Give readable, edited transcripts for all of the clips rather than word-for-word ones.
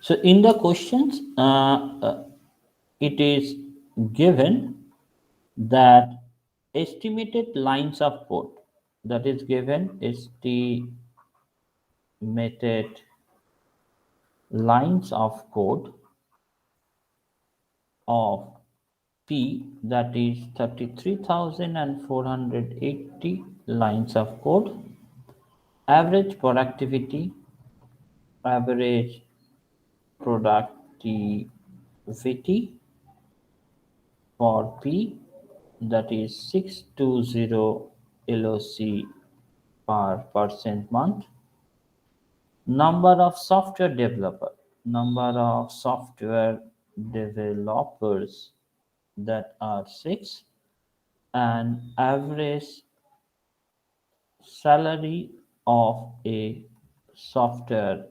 So in the questions, it is given that estimated lines of code, that is given estimated lines of code of P, that is 33,480 lines of code. Average productivity, average productivity for P, that is 620 LOC per percent month. Number of software developers, that are 6, and average salary of a software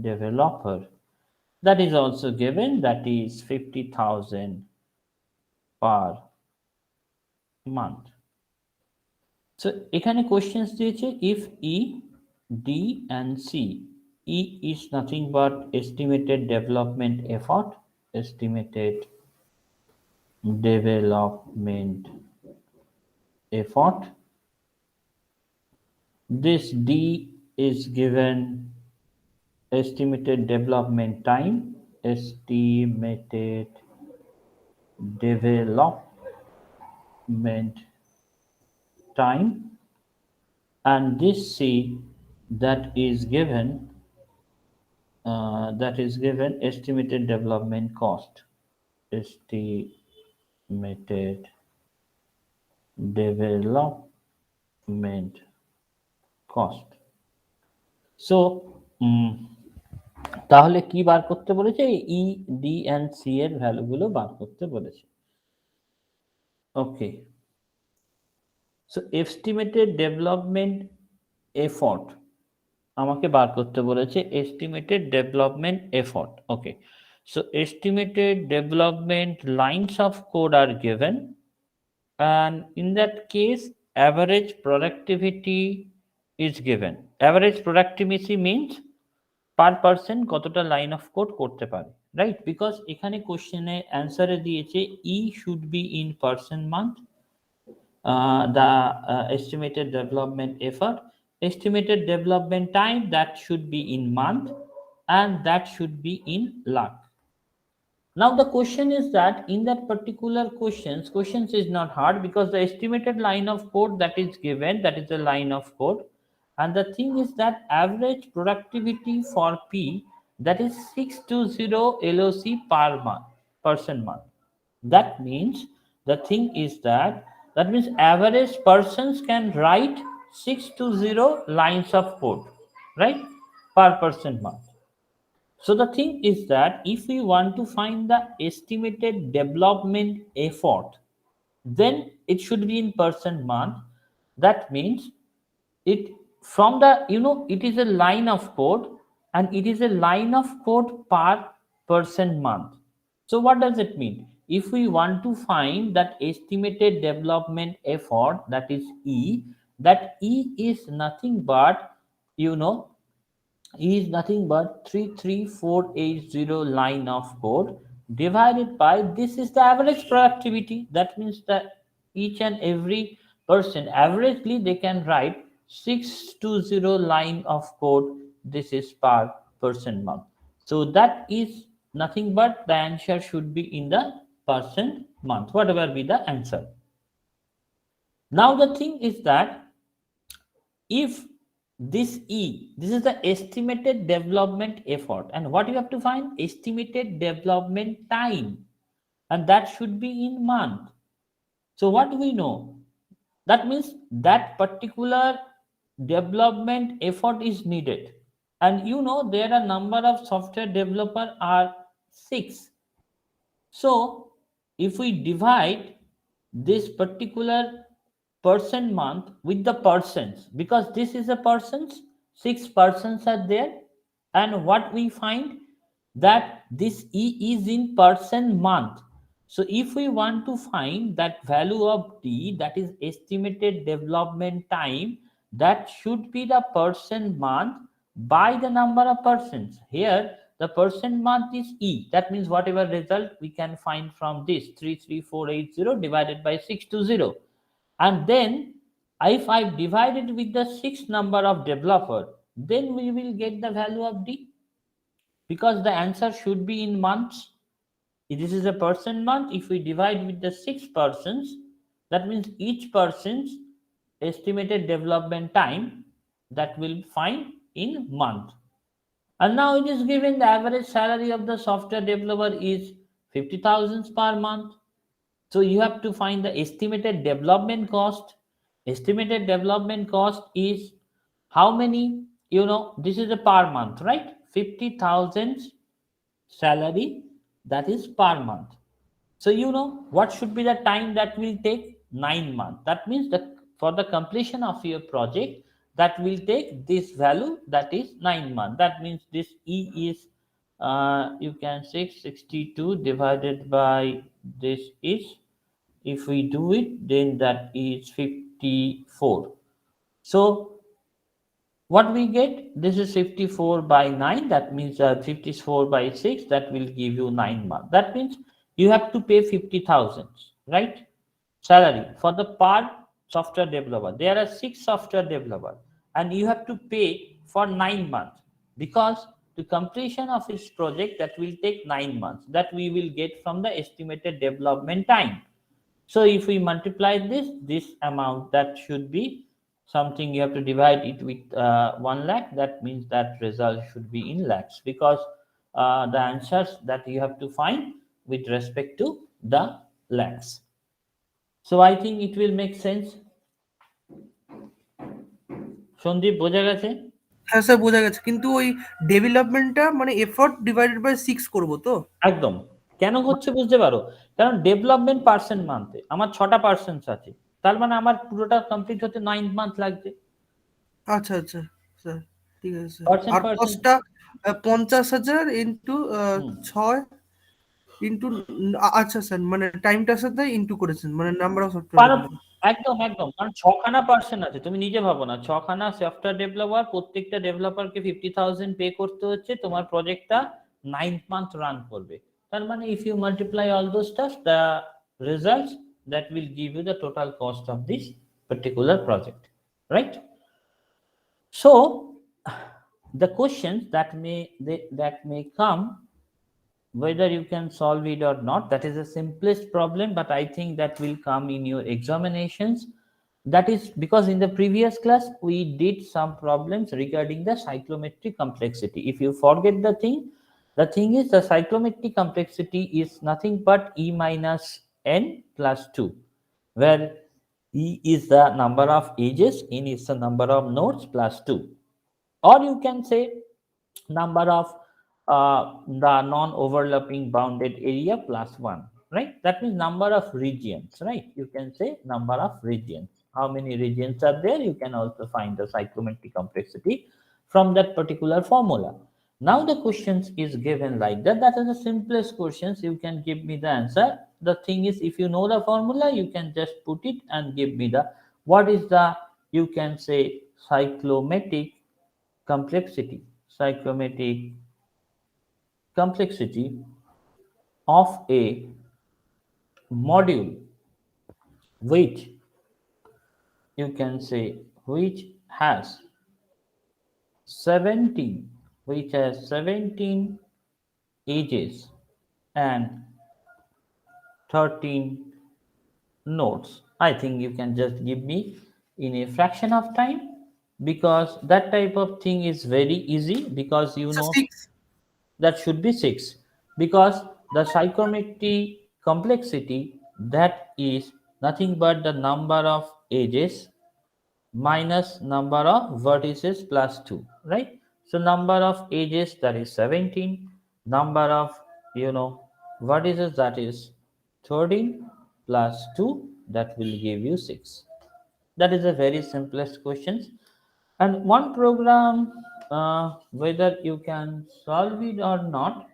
developer, that is also given, that is 50,000 per month. So এখানে questions দিয়েছে if E, D and C. E is nothing but estimated development effort, estimated development effort. This D is given estimated development time, estimated development time, and this C, that is given estimated development cost, estimated development cost. So তাহলে কি বার করতে বলেছে? ই, D and see এর ভ্যালুগুলো বার করতে বলেছে। ওকে, so estimated development effort আমাকে বার করতে বলেছে, estimated development effort. Okay, so estimated development lines of code are given, and in that case average productivity is given. Average productivity means per person কতটা line of code করতে পারে, right? Because এখানে কোশ্চেনে অ্যান্সারে দিয়েছে E should be in person month, the estimated development effort, estimated development time, that should be in month, and that should be in lakh. Now the question is that in that particular questions is not hard, because the estimated line of code that is given, that is the line of code, and the thing is that average productivity for P, that is 620 LOC per month, person month. That means the thing is that means average persons can write 620 lines of code, right, per person month. So the thing is that if we want to find the estimated development effort, then it should be in person month. That means it, from the, it is a line of code, and it is a line of code per person month. So what does it mean? If we want to find that estimated development effort, that is E, that E is nothing but, is nothing but 33480 line of code divided by, this is the average productivity. That means that each and every person averagely they can write 620 line of code. This is per person month. So that is nothing but the answer should be in the person month, whatever be the answer. Now the thing is that if this E, this is the estimated development effort, and what you have to find? Estimated development time, and that should be in month. So what do we know? That means that particular development effort is needed, and there are number of software developer are 6. So if we divide this particular person month with the persons, because this is a persons, 6 persons are there, and what we find, that this E is in person month. So if we want to find that value of D, that is estimated development time, that should be the person month by the number of persons. Here the percent month is E. That means whatever result we can find from this 33480 divided by 620. And then if I divide it with the 6 number of developer, then we will get the value of D, because the answer should be in months. This is a person month. If we divide with the 6 persons, that means each person's estimated development time, that will find in month. And now it is given the average salary of the software developer is 50,000 per month. So you have to find the estimated development cost. Estimated development cost is how many? This is a per month, right? 50,000 salary, that is per month. So what should be the time that will take? 9 months. That means that for the completion of your project, that will take this value, that is 9 months. That means this E is you can say 62 divided by this is, if we do it, then that is 54. So what we get, this is 54 by 9, that means 54 by 6, that will give you 9 months. That means you have to pay 50,000, right, salary for the per software developer. There are 6 software developers and you have to pay for 9 months, because the completion of this project, that will take 9 months, that we will get from the estimated development time. So if we multiply this amount, that should be something, you have to divide it with 1 lakh. That means that result should be in lakhs, because the answers that you have to find with respect to the lakhs. So I think it will make sense. Sandeep, বোঝা গেছে? হ্যাঁ sir বোঝা গেছে, কিন্তু ওই ডেভেলপমেন্টটা মানে effort divided by 6 করব তো? একদম। কেন হচ্ছে বুঝতে পারো? কারণ ডেভেলপমেন্ট পার্সেন্ট মান্থে আমার 6টা পার্সেন্ট আছে, তার মানে আমার পুরোটা কমপ্লিট হতে 9 মান্থ লাগবে। আচ্ছা আচ্ছা স্যার, ঠিক আছে স্যার। পার্সেন্ট আর পার্সেন্ট কস্টটা 50,000 ইন্টু 6 ইন্টু, আচ্ছা স্যার, মানে টাইমটার সাথে ইন্টু করেছেন, মানে নাম্বার অফ সফটওয়্যার ডেভেলপার। একদম একদম, কারণ 6খানা পার্সেন্ট আছে, তুমি নিজে ভাবো না, 6খানা সফটওয়্যার ডেভেলপার, প্রত্যেকটা ডেভেলপারকে 50,000 পে করতে হচ্ছে, তোমার প্রজেক্টটা 9th মান্থ রান করবে। তার মানে if you multiply all those stuff, the results that will give you the total cost of this particular project, right? So the questions that may come, whether you can solve it or not, that is the simplest problem, but I think that will come in your examinations. That is because in the previous class we did some problems regarding the cyclometric complexity. If you forget the thing is, the cyclometric complexity is nothing but E minus n plus 2, where E is the number of edges, n is the number of nodes plus 2, or you can say number of the non-overlapping bounded area plus 1, right? That means number of regions, right? You can say number of regions. How many regions are there? You can also find the cyclometric complexity from that particular formula. Now the questions is given like that. That is the simplest questions. You can give me the answer. The thing is, if you know the formula, you can just put it and give me the, what is the, you can say, cyclometric complexity. Cyclometric complexity of a module which, you can say, which has 17 edges and 13 nodes. I think you can just give me in a fraction of time, because that type of thing is very easy, because that should be 6, because the psychometric complexity, that is nothing but the number of edges minus number of vertices plus 2, right? So number of edges, that is 17, number of vertices, that is 13 plus 2, that will give you 6. That is the very simplest questions. And one program, whether you can solve it or not,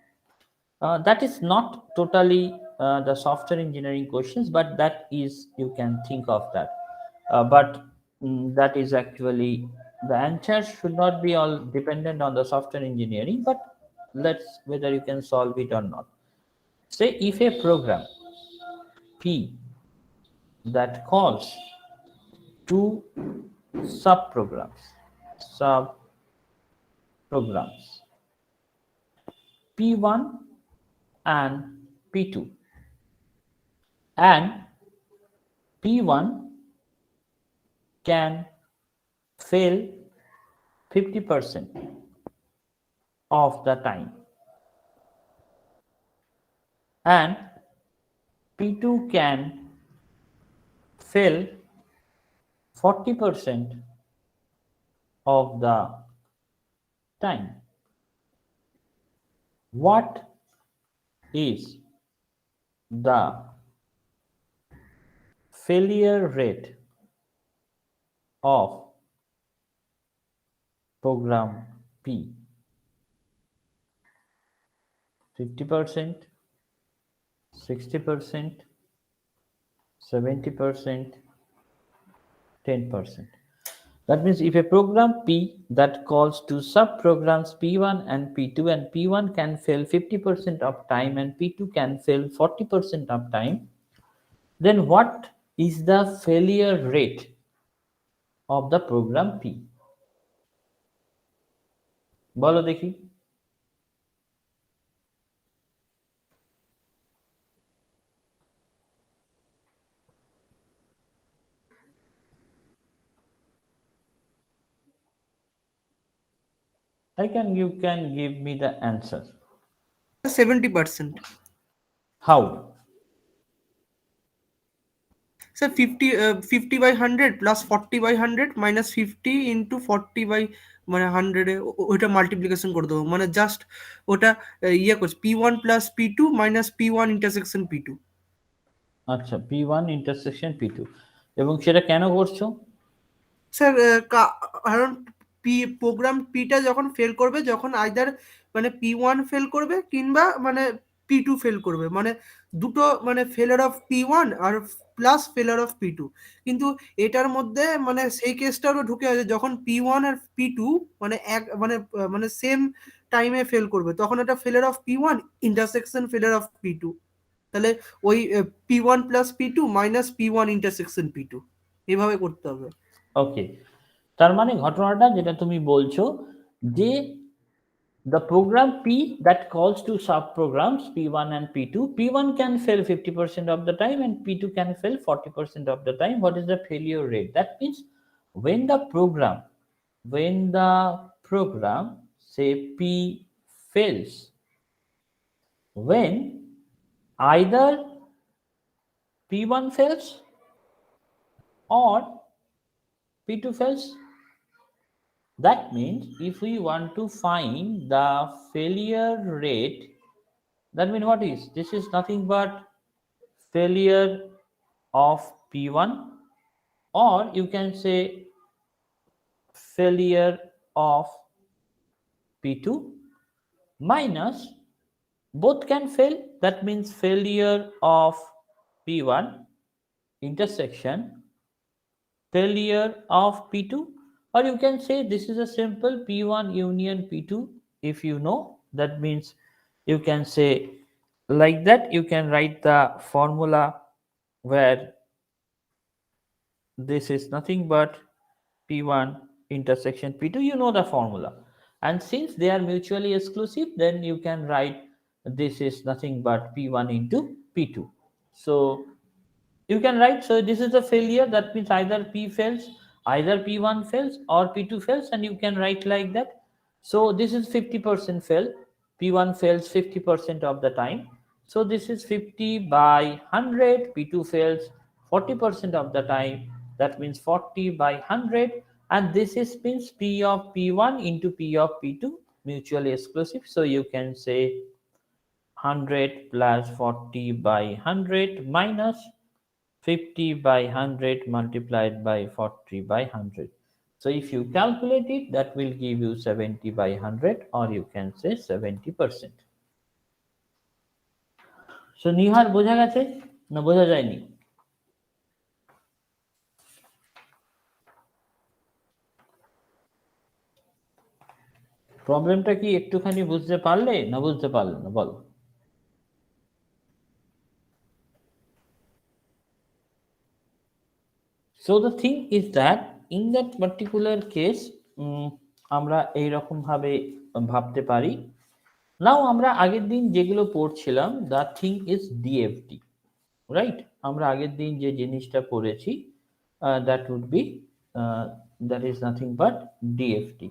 that is not totally the software engineering questions, but that is, you can think of that. But that is actually, the answer should not be all dependent on the software engineering, but let's whether you can solve it or not. Say if a program P that calls two subprograms P1 and P2, and P1 can fail 50% of the time and P2 can fail 40% of the time. What is the failure rate of program P? 50%, 60%, 70%, 10%. That means if a program P that calls to subprograms P1 and P2 and P1 can fail 50% of time and P2 can fail 40% of time, then what is the failure rate of the program P? বলো দেখি। You can give me the answer. 70%. How? So 50 by 100 plus 40 by 100 minus 50 into 40 by মানে 100 ওটা multiplication করে দেবো, মানে just ওটা ইয়ে করছে P1 plus P2 minus P1 intersection P2। আচ্ছা, P1 ইন্টারসেকশন P2, এবং সেটা কেন করছো? স্যার কারণ প্রোগ্রাম পিটা যখন ফেল করবে, যখন আইদার মানে P1 ফেল করবে কিংবা মানে P2 ফেল করবে, মানে দুটো মানে ফেলার অফ P1 আর প্লাস ফেলার অফ P2। কিন্তু এটার মধ্যে মানে সেই কেসটাও ঢুকে আছে যখন P1 আর P2 মানে এক মানে মানে সেম টাইমে ফেল করবে, তখন এটা ফেলার অফ P1 ইন্টারসেকশন ফেলার অফ P2। তাহলে ওই P1 plus P2 minus P1 intersection P2 এভাবে করতে হবে। ওকে, তার মানে ঘটনাটা যেটা তুমি বলছো যে the program P that calls to subprograms P1 and P2, P1 can fail 50% of the time and P2 can fail 40% of the time. What is the failure rate? That means when the program say P fails, when either P1 fails or P2 fails. That means if we want to find the failure rate, that means what is this is nothing but failure of P1, or you can say failure of P2 minus both can fail, that means failure of P1 intersection failure of P2, or you can say this is a simple P1 union P2. If you know, that means you can say like that. You can write the formula where this is nothing but P1 intersection P2. You know the formula, and since they are mutually exclusive, then you can write this is nothing but P1 into P2. So you can write, so this is a failure, that means either P fails, either P1 fails or P2 fails, and you can write like that. So this is 50% fail, P1 fails 50% of the time, so this is 50 by 100. P2 fails 40% of the time, that means 40 by 100, and this is means P of P1 into P of P2 mutually exclusive. So you can say 100 plus 40 by 100 minus 50 by 100 multiplied by 40 by 100. So if you calculate it, that will give you 70 by 100, or you can say 70%. So Nihar বোঝা গেছে না বোঝা যায়নি? প্রবলেমটা কি একটুখানি বুঝতে পারলে না বুঝতে পারলে না বলো? So the thing is that in that particular case আমরা এইরকম ভাবে ভাবতে পারি। নাও আমরা আগের দিন যেগুলো পড়ছিলাম, the thing is DFD, right? আমরা আগের দিন যে জিনিসটা পড়েছি, that would be that is nothing but DFD.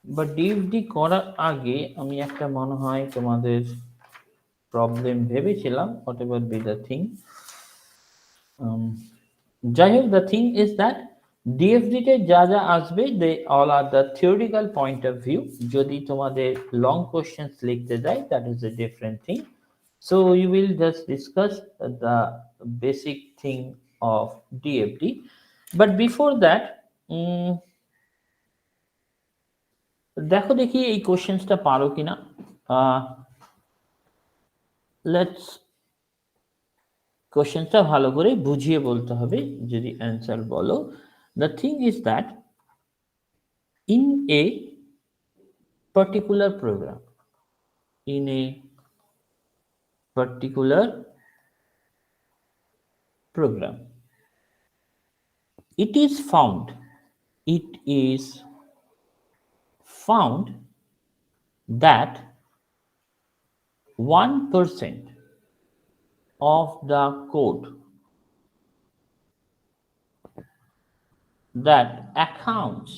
But DFD করার আগে আমি একটা মনে হয় তোমাদের প্রবলেম ভেবেছিলাম, whatever be the thing. যাই হোক, দ্য থিং ইজ দ্যাট ডিএফডিতে যা যা আসবে they all are the theoretical point of view. যদি তোমাদের লং কোশ্চেন্স লিখতে দেয়, that is a different thing. So you will just discuss the basic thing of DFD. But before that, দেখো দেখি এই কোশ্চেন্সটা পারো কিনা। লেটস কোশ্চেনটা ভালো করে বুঝিয়ে বলতে হবে যদি অ্যান্সার বলো। The thing is that in a particular program, in a particular program, it is found that 1% of the code that accounts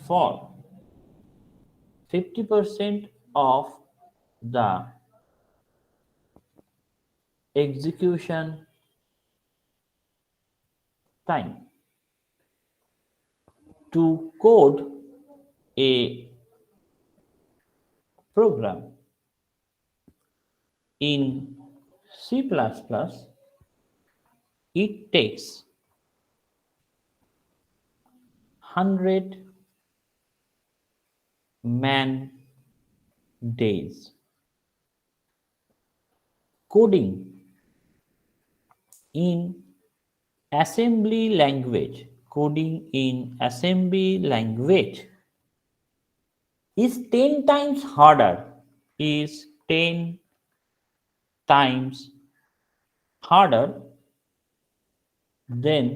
for 50% of the execution time to code a program in C++, it takes 100 man days. Coding in assembly language is 10 times harder, than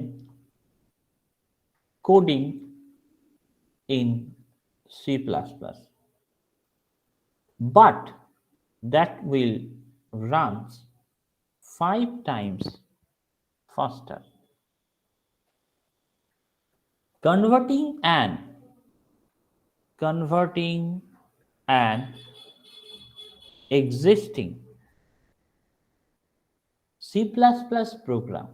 coding in C++, but that will run 5 times faster. Converting an existing C++ program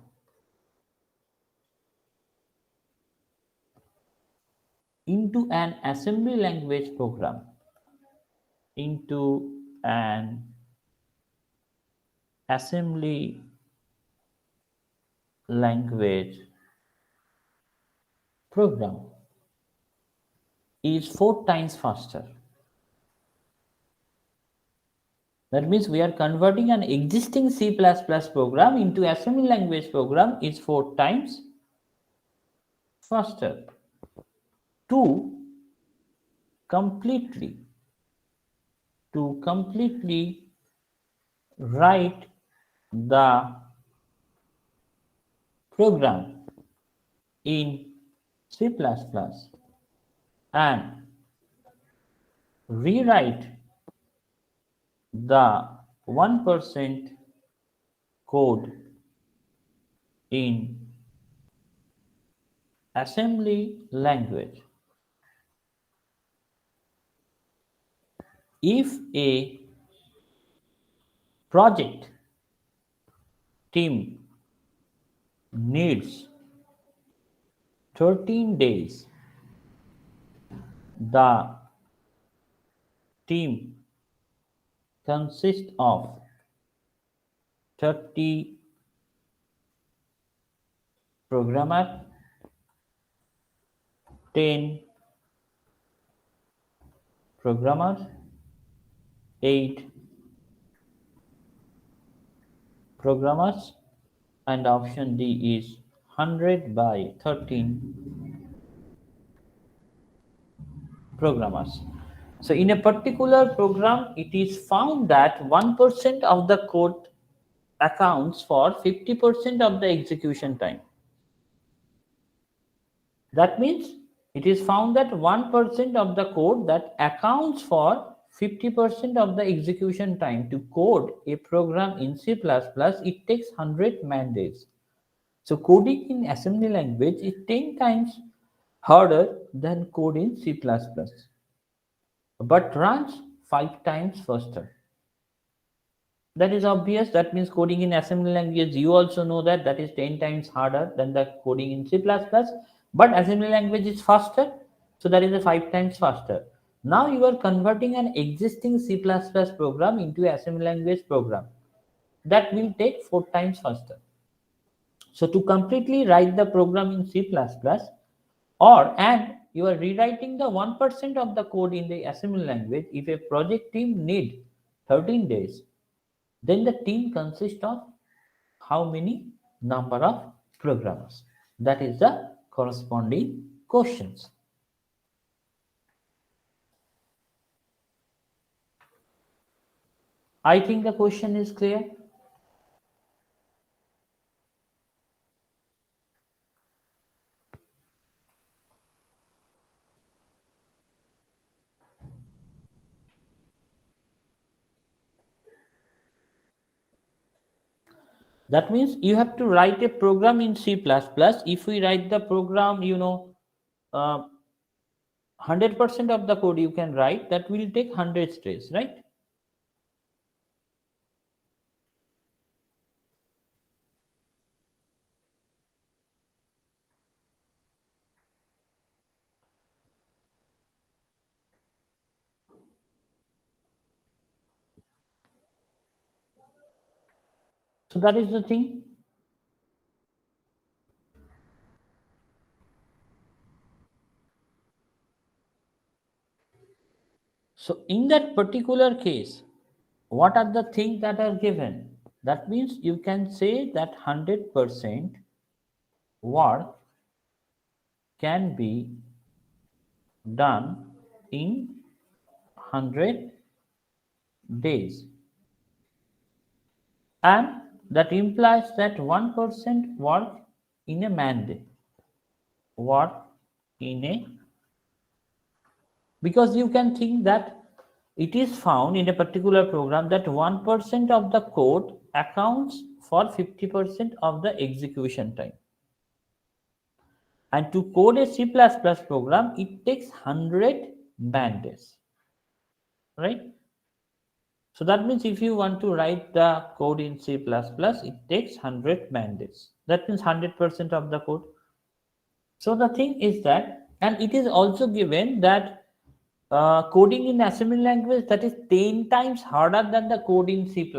into an assembly language program is 4 times faster. That means we are converting an existing C++ program into assembly language program is 4 times faster. To completely write the program in C++ and rewrite the 1% code in assembly language. If a project team needs 13 days, the team consists of 30 programmer, 10 programmers, 8 programmers, and option D is 100 by 13 programmers. So in a particular program, it is found that 1% of the code accounts for 50% of the execution time. That means it is found that 1% of the code that accounts for 50% of the execution time. To code a program in C++, it takes 100 man days. So coding in assembly language is 10 times harder than code in C++, but runs 5 times faster. That is obvious. That means coding in assembly language, you also know that that is 10 times harder than the coding in C++, but assembly language is faster, so that is a 5 times faster. Now you are converting an existing C++ program into assembly language program. That will take 4 times faster. So to completely write the program in C++, and you are rewriting the 1% of the code in the assembly language, if a project team need 13 days, then the team consists of how many number of programmers? That is the corresponding questions. I think the question is clear. That means you have to write a program in C++. If we write the program, 100% of the code you can write, that will take 100 days, right? So that is the thing. So in that particular case, what are the things that are given? That means you can say that 100% work can be done in 100 days, and that implies that 1% work in a man day, work in a, because you can think that it is found in a particular program that 1% of the code accounts for 50% of the execution time, and to code a C++ program it takes 100 man days, right? So that means if you want to write the code in C++, it takes 100 man days. That means 100% of the code. So the thing is that, and it is also given that coding in assembly language, that is 10 times harder than the code in C++.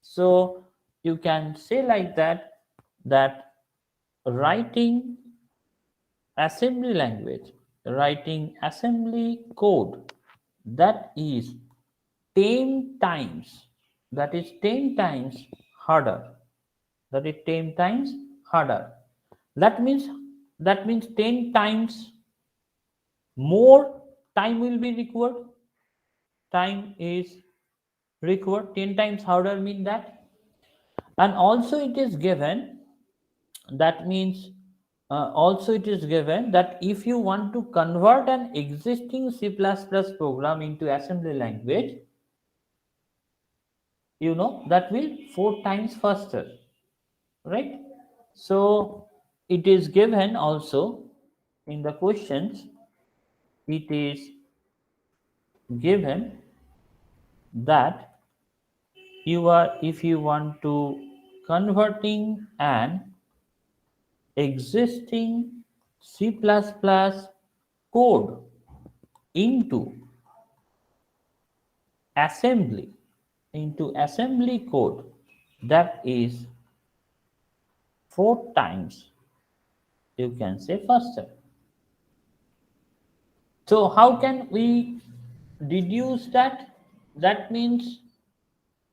So you can say like that writing assembly language, writing assembly code, that is 10 times, that is 10 times harder, that is 10 times harder. That means 10 times more time will be required. Time is required 10 times harder mean that. And also it is given, that means also it is given that if you want to convert an existing C++ program into assembly language, that will 4 times faster, right? So it is given also in the questions, it is given that if you want to converting an existing C++ code into assembly code, that is 4 times, you can say, faster. So how can we deduce that? That means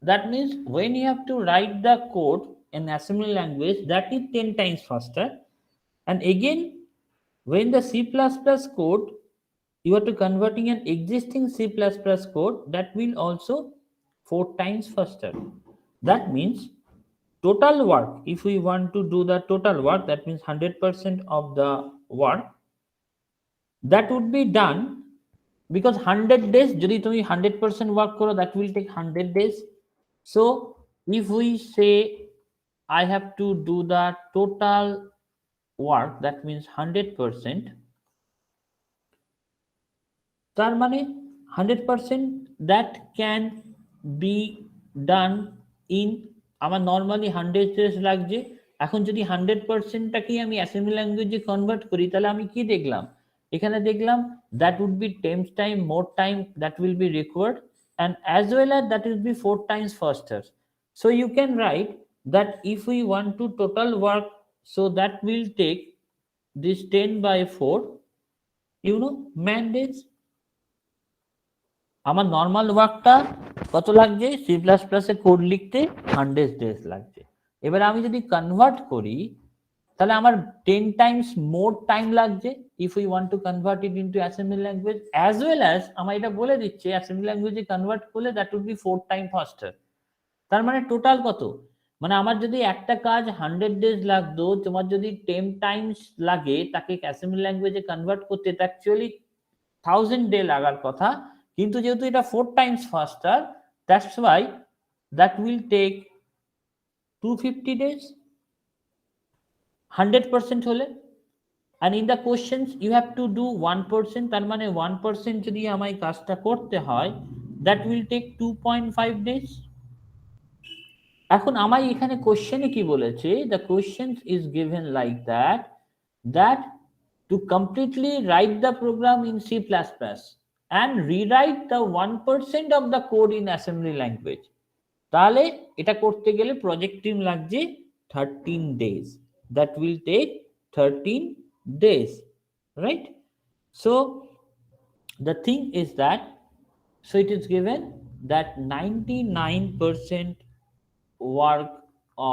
when you have to write the code in assembly language, that is 10 times faster. And again, when the C++ code you are to converting an existing C++ code that will also 4 times faster. That means total work, if we want to do the total work, that means 100% of the work that would be done, because 100 days যদি তুমি 100% work করো, that will take 100 days. So if we say I have to do the total work, that means 100%, তার মানে 100% that can be done in, আমার normally 100 days লাগছে, এখন যদি 100%টাকেই আমি অ্যাসেম্বলি ল্যাঙ্গুয়েজে কনভার্ট করি, তাহলে আমি কি দেখলাম, এখানে দেখলাম that would be 10 times more time that will be required, and as well as that will be 4 times faster. So you can write that if we want to total work, so that will take this 10 by 4, man days. আমার normal ওয়ার্কটা কত লাগছে, C plus প্লাসে code লিখতে 100 days লাগছে। এবার আমি যদি কনভার্ট করি, তাহলে আমার 10 টাইমস মোর টাইম লাগছে if we want to convert it into assembly language, as well as আমার এটা বলে দিচ্ছে অ্যাসেম্বলি ল্যাঙ্গুয়েজে কনভার্ট করলে that would be 4 time faster. তার মানে টোটাল কত, মানে আমার যদি একটা কাজ 100 ডেজ লাগতো, তোমার যদি 10 টাইমস লাগে তাকে অ্যাসেম্বলি ল্যাঙ্গুয়েজে কনভার্ট করতে, অ্যাকচুয়ালি 1000 ডে লাগার কথা, কিন্তু যেহেতু এটা 4 times faster, that's why that will take 250 days 100% হলে। and in the questions you have to do 1%, তার মানে 1% যদি আমায় কাজটা করতে হয়, that will take 2.5 days। এখন আমায় এখানে কোশ্চেনে কি বলেছে, the question is given like that to completely write the program in C++ and rewrite the 1% of the code in assembly language, তাহলে এটা করতে গেলে প্রজেক্ট টিম লাগছে 13 days, that will take 13 days, right? So the thing is that, so it is given that 99% work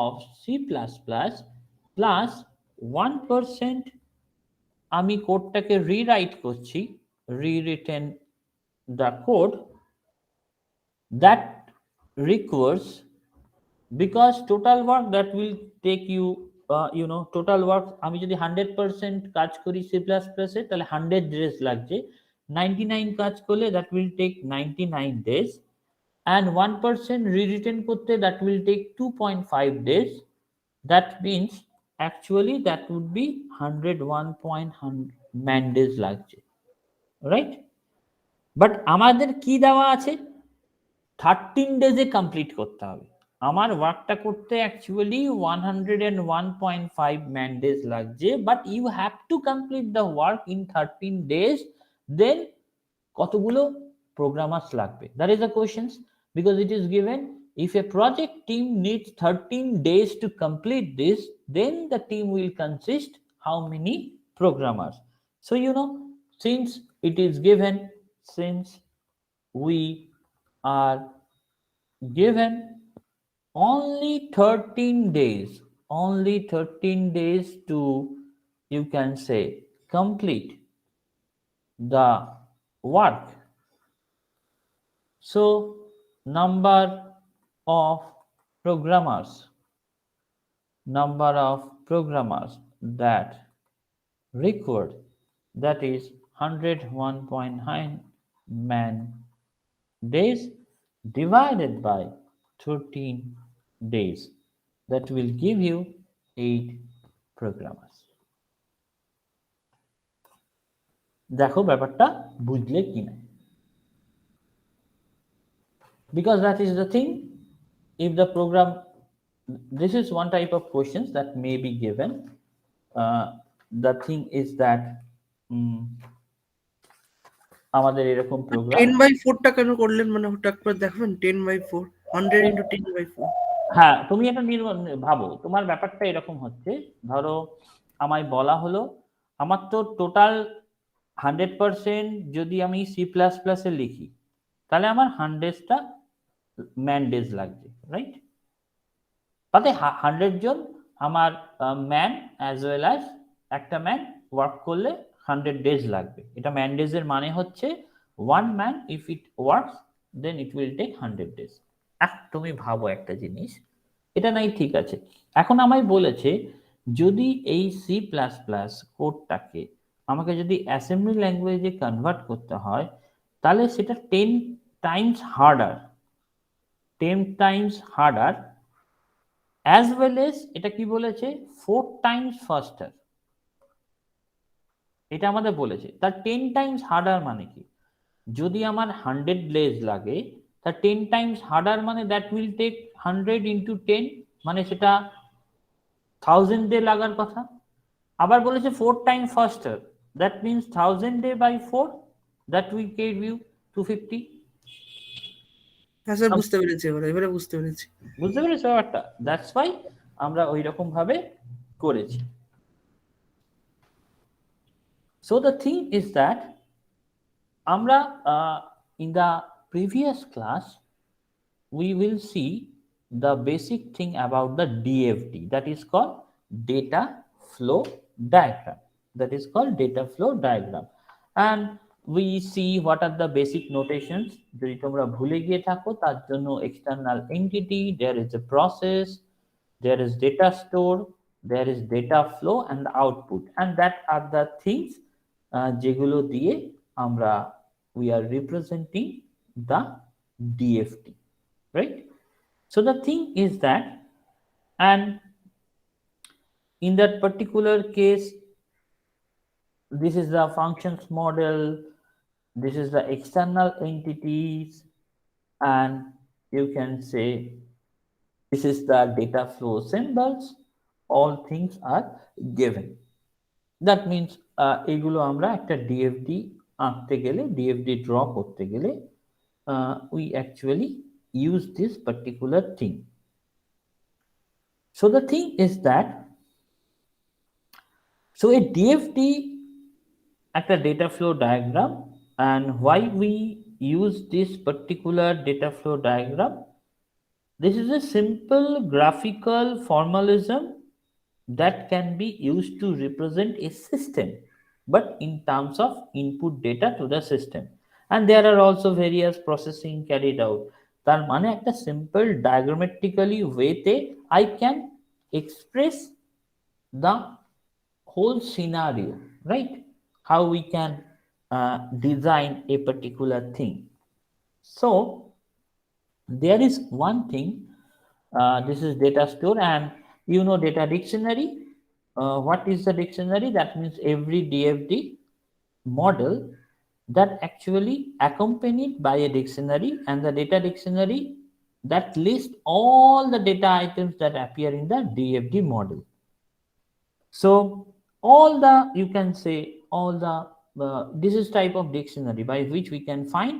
of C++ plus 1% আমি কোডটাকে rewrite করছি, rewritten the code that requires, because total work that will take you total work আমি যদি 100% কাজ করি C++ এ, তাহলে 100 days লাগছে, 99 কাজ করলে that will take 99 days, and 1% rewritten করতে that will take 2.5 days, that means actually that would be 101.1 man days লাগছে, right? বাট আমাদের কি দেওয়া আছে, 13 ডেজে কমপ্লিট করতে হবে, আমার ওয়ার্কটা করতে অ্যাকচুয়ালি 101.5 ম্যান ডেজ লাগছে, but you have to complete the work in 13 days, then কতগুলো প্রোগ্রামার্স লাগবে, that is the question, because it is given if a project team needs 13 days to complete this, then the team will consist how many programmers. So since it is given, since we are given only 13 days to, you can say, complete the work, so number of programmers that required, that is 101.9 man days divided by 13 days, that will give you 8 programmers. দেখো ব্যাপারটা বুঝলে কিনা, because that is the thing, if the program, this is one type of questions that may be given, the thing is that আমাদের এরকম programme 10/4 টা কেন করলেন, মানে হঠাৎ করে দেখবেন 10/4 100 × 10/4। হ্যাঁ, তুমি এটা ভাবো, তোমার ব্যাপারটা এরকম হচ্ছে, ধরো আমায় বলা হলো আমার তো টোটাল 100% যদি আমি C++ এ লিখি, তাহলে আমার 100টা ম্যান ডেজ লাগবে, রাইট? তাতে 100 জন আমার ম্যান অ্যাজ ওয়েল অ্যাজ একটা ম্যান ওয়ার্ক করলে 100 days লাগবে। এটা ম্যান্ডেজের মানে হচ্ছে one man if it works then it will take 100 days। তুমি ভাবো একটা জিনিস, এটা নাই ঠিক আছে, এখন আমায় বলেছে যদি এই সি প্লাস প্লাস কোডটাকে আমাকে যদি অ্যাসেম্বলি ল্যাঙ্গুয়েজে কনভার্ট করতে হয়, তাহলে সেটা 10 Times harder, 10 Times harder, as well as এটা কি বলেছে 4 টাইমস ফাস্টার। এটা আমাদের বলেছে, তার 10 টাইমস হার্ডার মানে কি, যদি আমার 100 ডেজ লাগে, তার 10 টাইমস হার্ডার মানে দ্যাট উইল টেক 100 ইন্টু 10, মানে সেটা 1000 ডে লাগার কথা। আবার বলেছে 4 time faster, that means 1000 day by 4, that will give you 250। হ্যাঁ স্যার, বুঝতে পেরেছি, এবারে বুঝতে পেরেছি। বুঝতে পেরেছো ব্যাপারটা? দ্যাটস ওয়াই আমরা ওই রকম ভাবে করেছি। So the thing is that আমরা in the previous class we will see the basic thing about the DFD, that is called data flow diagram, that is called data flow diagram, and we see what are the basic notations। যদি তোমরা ভুলে গিয়ে থাকো তার জন্য external entity, there is a process, there is data store, there is data flow and the output, and that are the things যেগুলো দিয়ে আমরা we are representing the DFD, right? So the thing is that, and in that particular case, this is the functions model, this is the external entities, and you can say this is the data flow symbols, all things are given। That means এগুলো আমরা একটা ডিএফডি আঁকতে গেলে, ডিএফডি draw করতে গেলে we actually use this particular thing। So the thing is that, so a DFD একটা data flow diagram, and why we use this particular data flow diagram, this is a simple graphical formalism that can be used to represent a system, but in terms of input data to the system, and there are also various processing carried out। তার মানে একটা simple diagrammatically ওয়েতে I can express the whole scenario, right? How we can design a particular thing। So there is one thing, this is data store, and you know data dictionary। What is the dictionary? That means every DFD model that actually accompanied by a dictionary, and the data dictionary that lists all the data items that appear in the DFD model। So all the, you can say all the this is type of dictionary by which we can find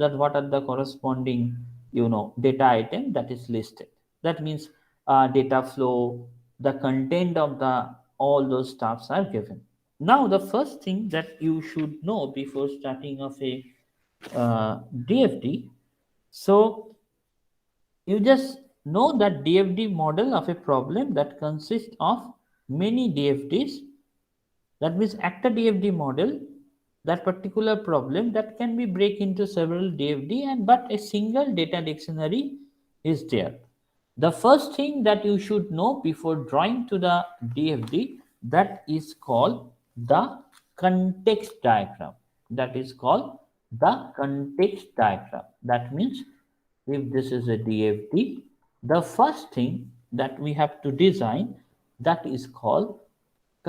that what are the corresponding data item that is listed। That means data flow, the content of the all those stuffs are given। Now the first thing that you should know before starting of a DFD, so you just know that DFD model of a problem that consists of many DFDs। That means একটা DFD model, that particular problem that can be break into several DFD, and but a single data dictionary is there। The first thing that you should know before drawing to the DFD, that is called the context diagram, that is called the context diagram। That means if this is a DFD, the first thing that we have to design, that is called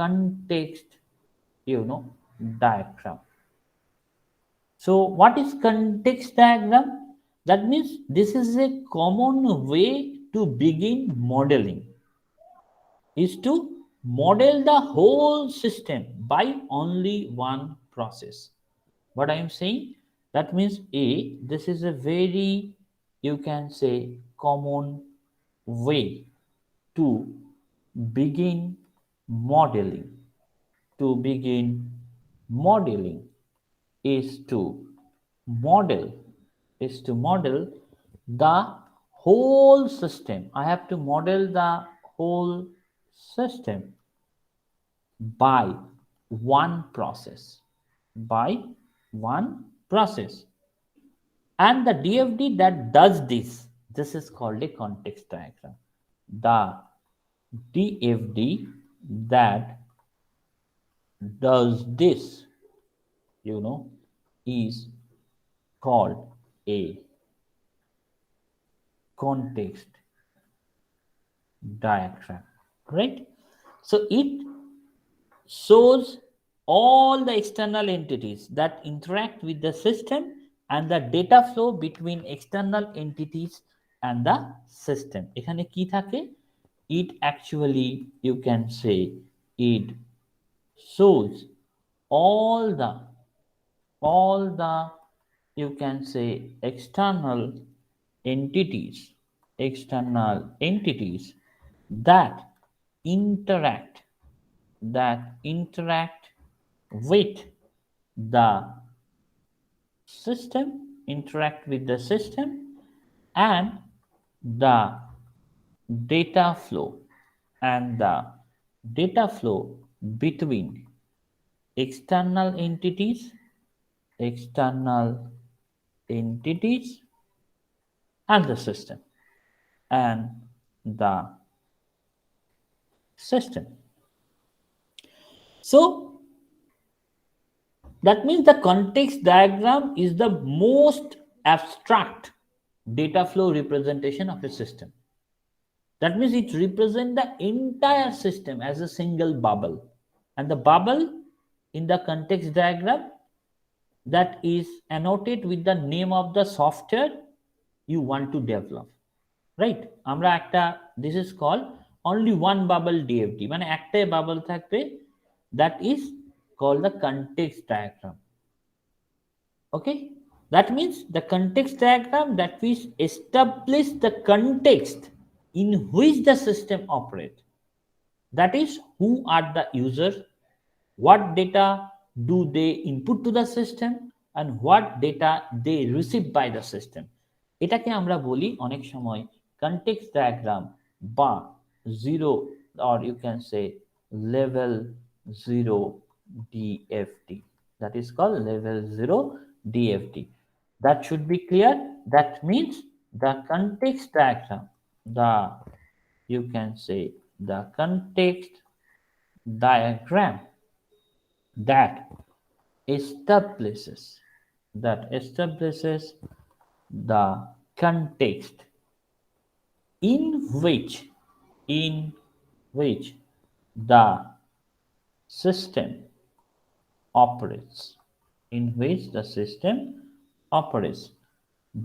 context diagram। So what is context diagram? That means this is a common way to begin modeling, is to model the whole system by only one process। What I am saying, that means this is a very, you can say, common way to begin modeling, to begin modeling is to model the whole system। I have to model the whole system by one process, by one process. And the DFD that does this is called a context diagram. The DFD that does this, is called a context diagram, right? So it shows all the external entities that interact with the system and the data flow between external entities and the system. এখানে কি থাকে? It actually, you can say, it shows all the you can say external entities that interact with the system, and the data flow between external entities and the system So that means the context diagram is the most abstract data flow representation of a system. That means it represents the entire system as a single bubble, and the bubble in the context diagram that is annotated with the name of the software you want to develop, right? আমরা একটা, this is called only one bubble DFD, মানে একটাই bubble থাকবে, that is called the context diagram. Okay, that means the context diagram that we establish the context in which the system operates. That is, who are the users, what data do they input to the system, and what data they receive by the system. এটাকে আমরা বলি অনেক সময় context diagram বা zero, or you can say level 0 DFD. That is called level 0 DFD. That should be clear. That means the context diagram, you can say the context diagram that establishes the context in which the system operates,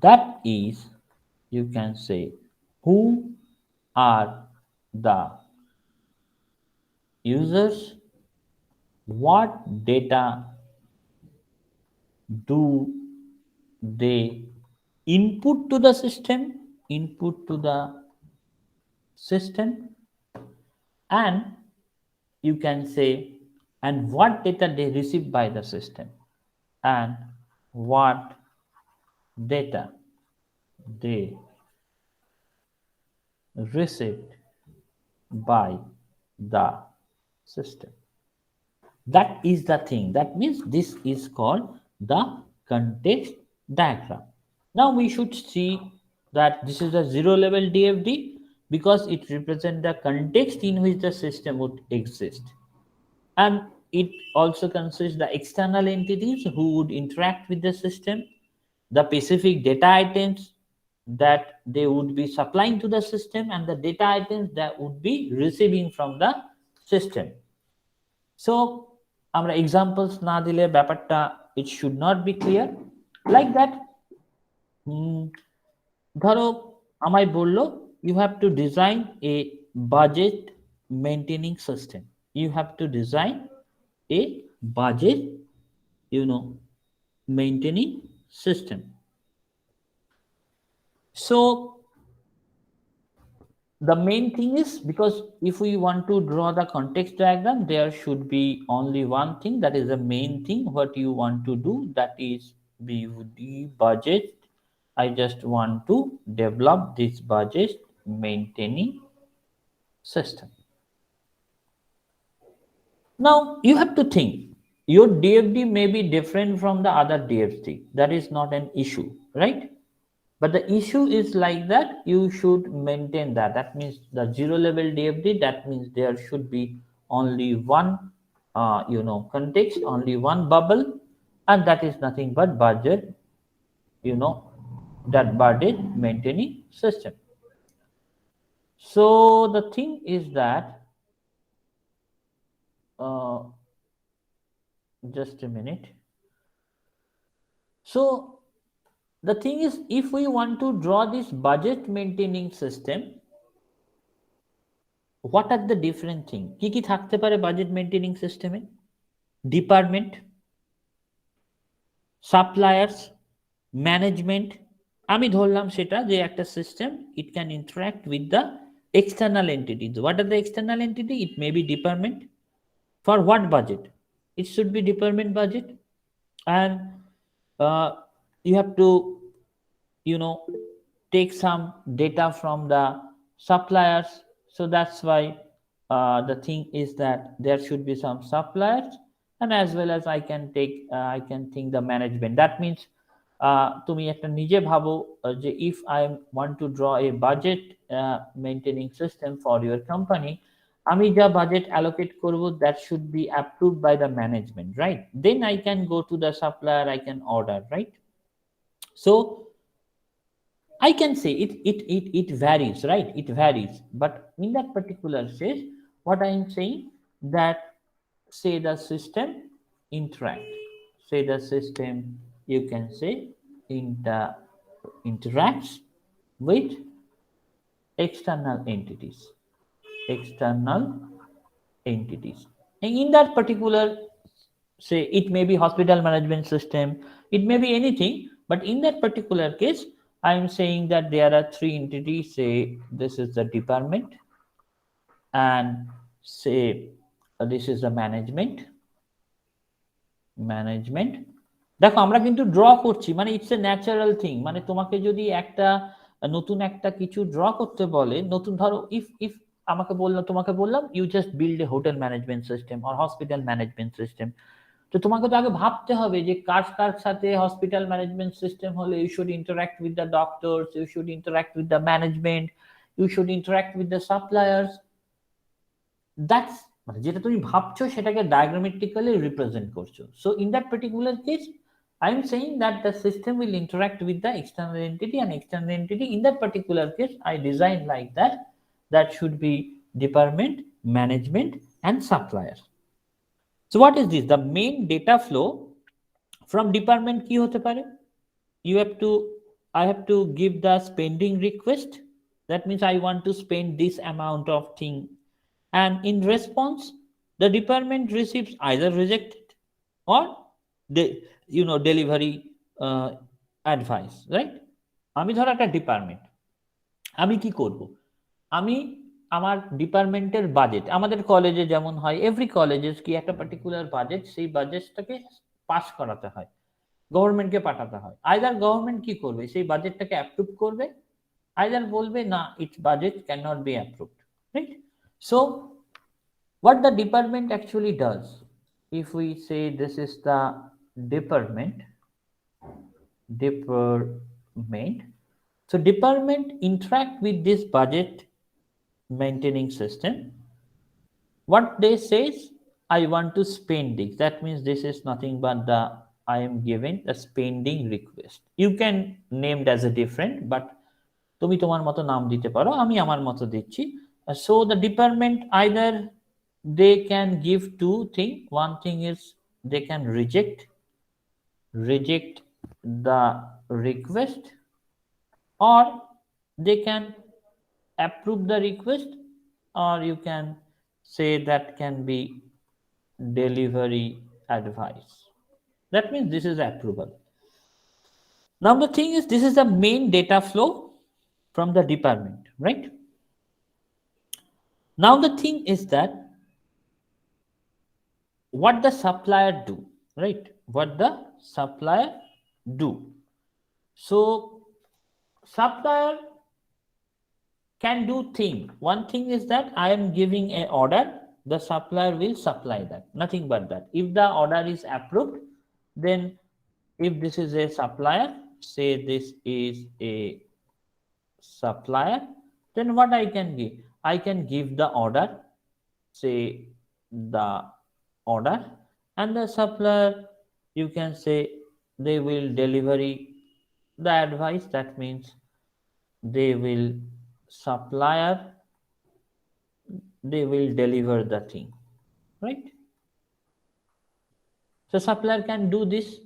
that is, you can say, who are the users, what data do they input to the system, and you can say, and what data they receive by the system, and what data they received by the system. That is the thing. That means this is called the context diagram. Now we should see that this is a zero level DFD because it represents the context in which the system would exist, and it also consists the external entities who would interact with the system, the specific data items that they would be supplying to the system, and the data items that would be receiving from the system. So আমরা examples না দিলে ব্যাপারটা it should not be clear like that. ধরো আমায় বললো you have to design a budget maintaining system. You have to design a budget maintaining system. So the main thing is, because if we want to draw the context diagram, there should be only one thing, that is the main thing what you want to do, that is BUD budget. I just want to develop this budget maintaining system. Now you have to think your DFD may be different from the other DFD. That is not an issue, right? But the issue is like that you should maintain that. That means the zero level DFD, that means there should be only one, context, only one bubble, and that is nothing but budget, you know, that budget maintaining system. So the thing is that, uh, just a minute. So the thing is, if we want to draw this budget maintaining system, what are the different things? কি থাকতে পারে budget maintaining system এ? Department, suppliers, management. আমি ধরলাম সেটা যে একটা system, it can interact with the external entities. What are the external entity? It may be department. For what budget? It should be department budget. And you have to, take some data from the suppliers. So that's why the thing is that there should be some suppliers, and as well as I can think the management. That means তুমি একটা নিজে ভাবো যে if I want to draw a budget maintaining system for your company, আমি যা budget allocate করব, that should be approved by the management, right? Then I can go to the supplier, I can order, right? So I can say it varies, right? It varies. But in that particular case, what I am saying that, say the system interact, say the system, you can say interacts with external entities, external entities. And in that particular, say it may be hospital management system, it may be anything, but in that particular case I am saying that there are three entities. Say this is the department, and say this is the management. দেখো আমরা কিন্তু draw করছি, মানে it's a natural thing. মানে তোমাকে যদি একটা নতুন একটা কিছু ড্র করতে বলে, নতুন ধরো ইফ তোমাকে বললাম you just build a hotel management system or hospital management system, তো তোমাকে তো আগে ভাবতে হবে যে কার কার সাথে হসপিটাল ম্যানেজমেন্ট সিস্টেম হলে you should interact with the doctors, you should interact with the management, you should interact with the suppliers. That's মানে যেটা তুমি ভাবছো সেটাকে ডায়াগ্রামেটিক্যালি রিপ্রেজেন্ট করছো। So in that particular case I am saying that the system will interact with the external entity, and external entity in that particular case I design like that, that should be department, management and supplier. So what is this? The main data flow from department ki hote pare? I have to give the spending request. That means I want to spend this amount of thing, and in response the department receives either rejected or delivery advice, right? আমি ধর একটা department, আমি কি করব, আমি আমার ডিপার্টমেন্টের budget, আমাদের কলেজে যেমন হয়, এভরি কলেজে কি একটা পার্টিকুলার বাজেট, সেই বাজেটটাকে পাস করাতে হয়, গভর্নমেন্টকে পাঠাতে হয়। আইদার গভর্নমেন্ট কি করবে, সেই বাজেটটাকে অ্যাপ্রুভ করবে, আইদার বলবে না it's budget can not be approved, right? So what the department actually does, if we say this is the department, so department interact with this budget maintaining system. What they says, I want to spend this, that means this is nothing but the I am giving the spending request. You can named as a different, but তুমি তোমার মতো নাম দিতে পারো, আমি আমার মতো দিচ্ছি। So the department either they can give two things. One thing is they can reject the request, or they can approve the request, or you can say that can be delivery advice. That means this is approval. Now the thing is, this is the main data flow from the department, right? Now the thing is that what the supplier do, right? What the supplier do. So supplier can do thing. One thing is that I am giving an order the supplier will supply that, nothing but that. If the order is approved, then if this is a supplier, say this is a supplier, then what I can give? I can give the order, say the order, and the supplier, you can say they will delivery the advice. That means they will supplier, they will deliver the thing, right? So supplier can do this,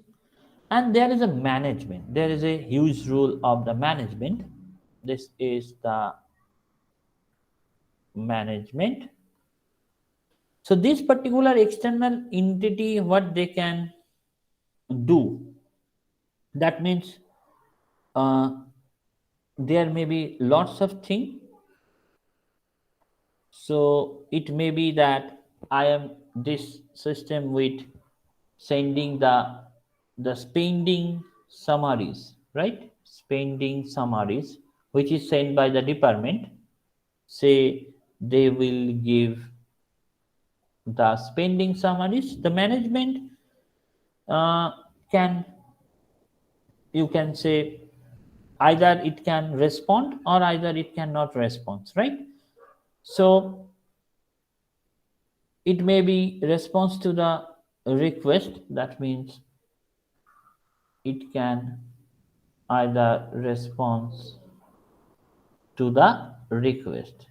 and there is a management. There is a huge role of the management. This is the management. So this particular external entity, what they can do, that means there may be lots of things. So it may be that I am this system with sending the spending summaries, right? Spending summaries, which is sent by the department. Say they will give the spending summaries. The management can, you can say, either it can respond or either it cannot respond, right? So it may be response to the request. That means it can either response to the request.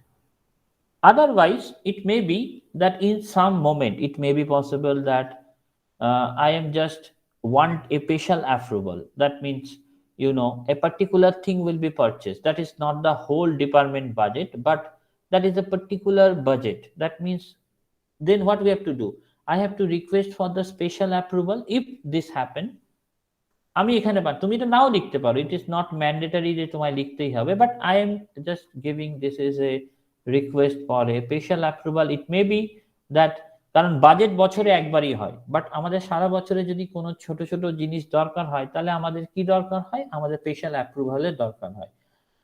Otherwise, it may be that in some moment, it may be possible that I am just want a special approval. That means, you know, a particular thing will be purchased. That is not the whole department budget, but that is a particular budget. That means then what we have to do? I have to request for the special approval. If this happen, আমি এখানে তুমি এটা নাও লিখতে পারো, it is not mandatory যে তোমায় লিখতেই হবে, but I am just giving this is A request for a special approval. It may be that, কারণ বাজেট বছরে একবারই হয়, বাট আমাদের সারা বছরে যদি কোনো ছোট ছোট জিনিস দরকার হয়, তাহলে আমাদের কি দরকার হয়? আমাদের স্পেশাল অ্যাপ্রুভালের দরকার হয়।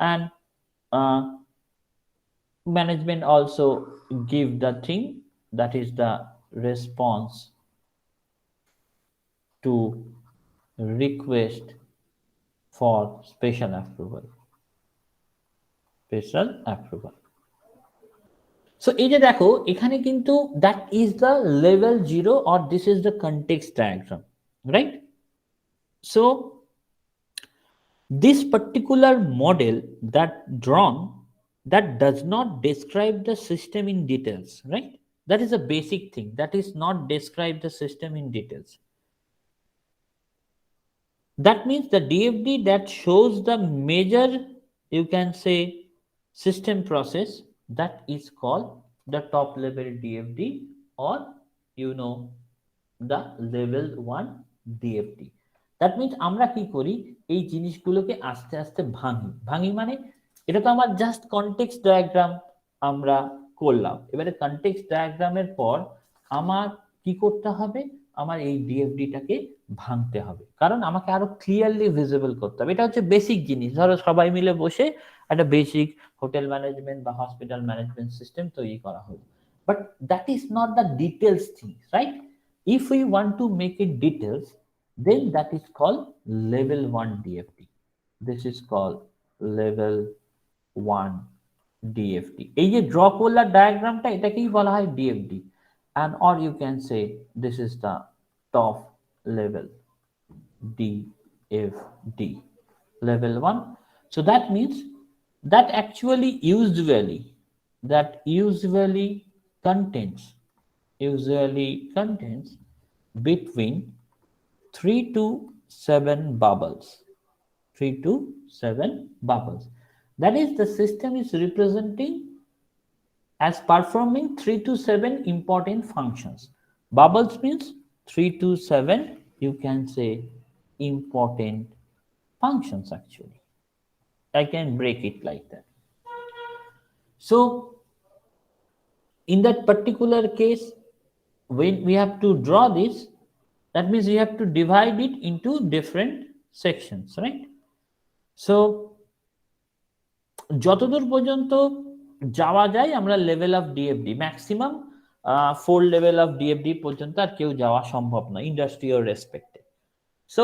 And management also give the thing, that is the response to request for special approval. Special approval. So এই যে দেখো এখানে কিন্তু that is the level 0 or this is the context diagram, right? So this particular model that drawn, that does not describe the system in details, right? That is a basic thing, that is not describe the system in details. That means the DFD that shows the major, you can say, system process, that is called the top level DFD, or you know, the level 1 DFD. That means আমরা কি করি, এই জিনিসগুলোকে আস্তে আস্তে ভাঙি মানে এটা তো আমার জাস্ট কনটেক্সট ডায়াগ্রাম আমরা করলাম। এবারে কনটেক্সট ডায়াগ্রামের পর আমার কি করতে হবে, আমার এই ডিএফডিটাকে ভাঙতে হবে, কারণ আমাকে আরো ক্লিয়ারলি ভিজিবল করতে হবে। এটা হচ্ছে বেসিক জিনিস। ধরো সবাই মিলে বসে একটা বেসিক হোটেল ম্যানেজমেন্ট বা হসপিটাল ম্যানেজমেন্ট সিস্টেম তৈরি করা হলো, but that is not the details thing, right? If we want to make it details, then that is called level 1 DFD. This is called level 1 DFD. এই যে draw করলাম ডায়াগ্রামটা, এটাকেই বলা হয় ডিএফডি। And or you can say this is the top level DFD, level 1. So that means that actually usually contains between 3 to 7 bubbles. 3 to 7 bubbles. That is, the system is representing as performing 3 to 7 important functions. Bubbles means 3 to 7, you can say, important functions actually. I can break it like that. So in that particular case, when we have to draw this, that means we have to divide it into different sections, right? So যতদূর পর্যন্ত যাওয়া যায় আমরা level of ডিএফডি maximum 4 level of ডিএফডি পর্যন্ত আর কেউ যাওয়া সম্ভব নয় ইন্ডাস্ট্রিয়াল রেসপেক্টে। সো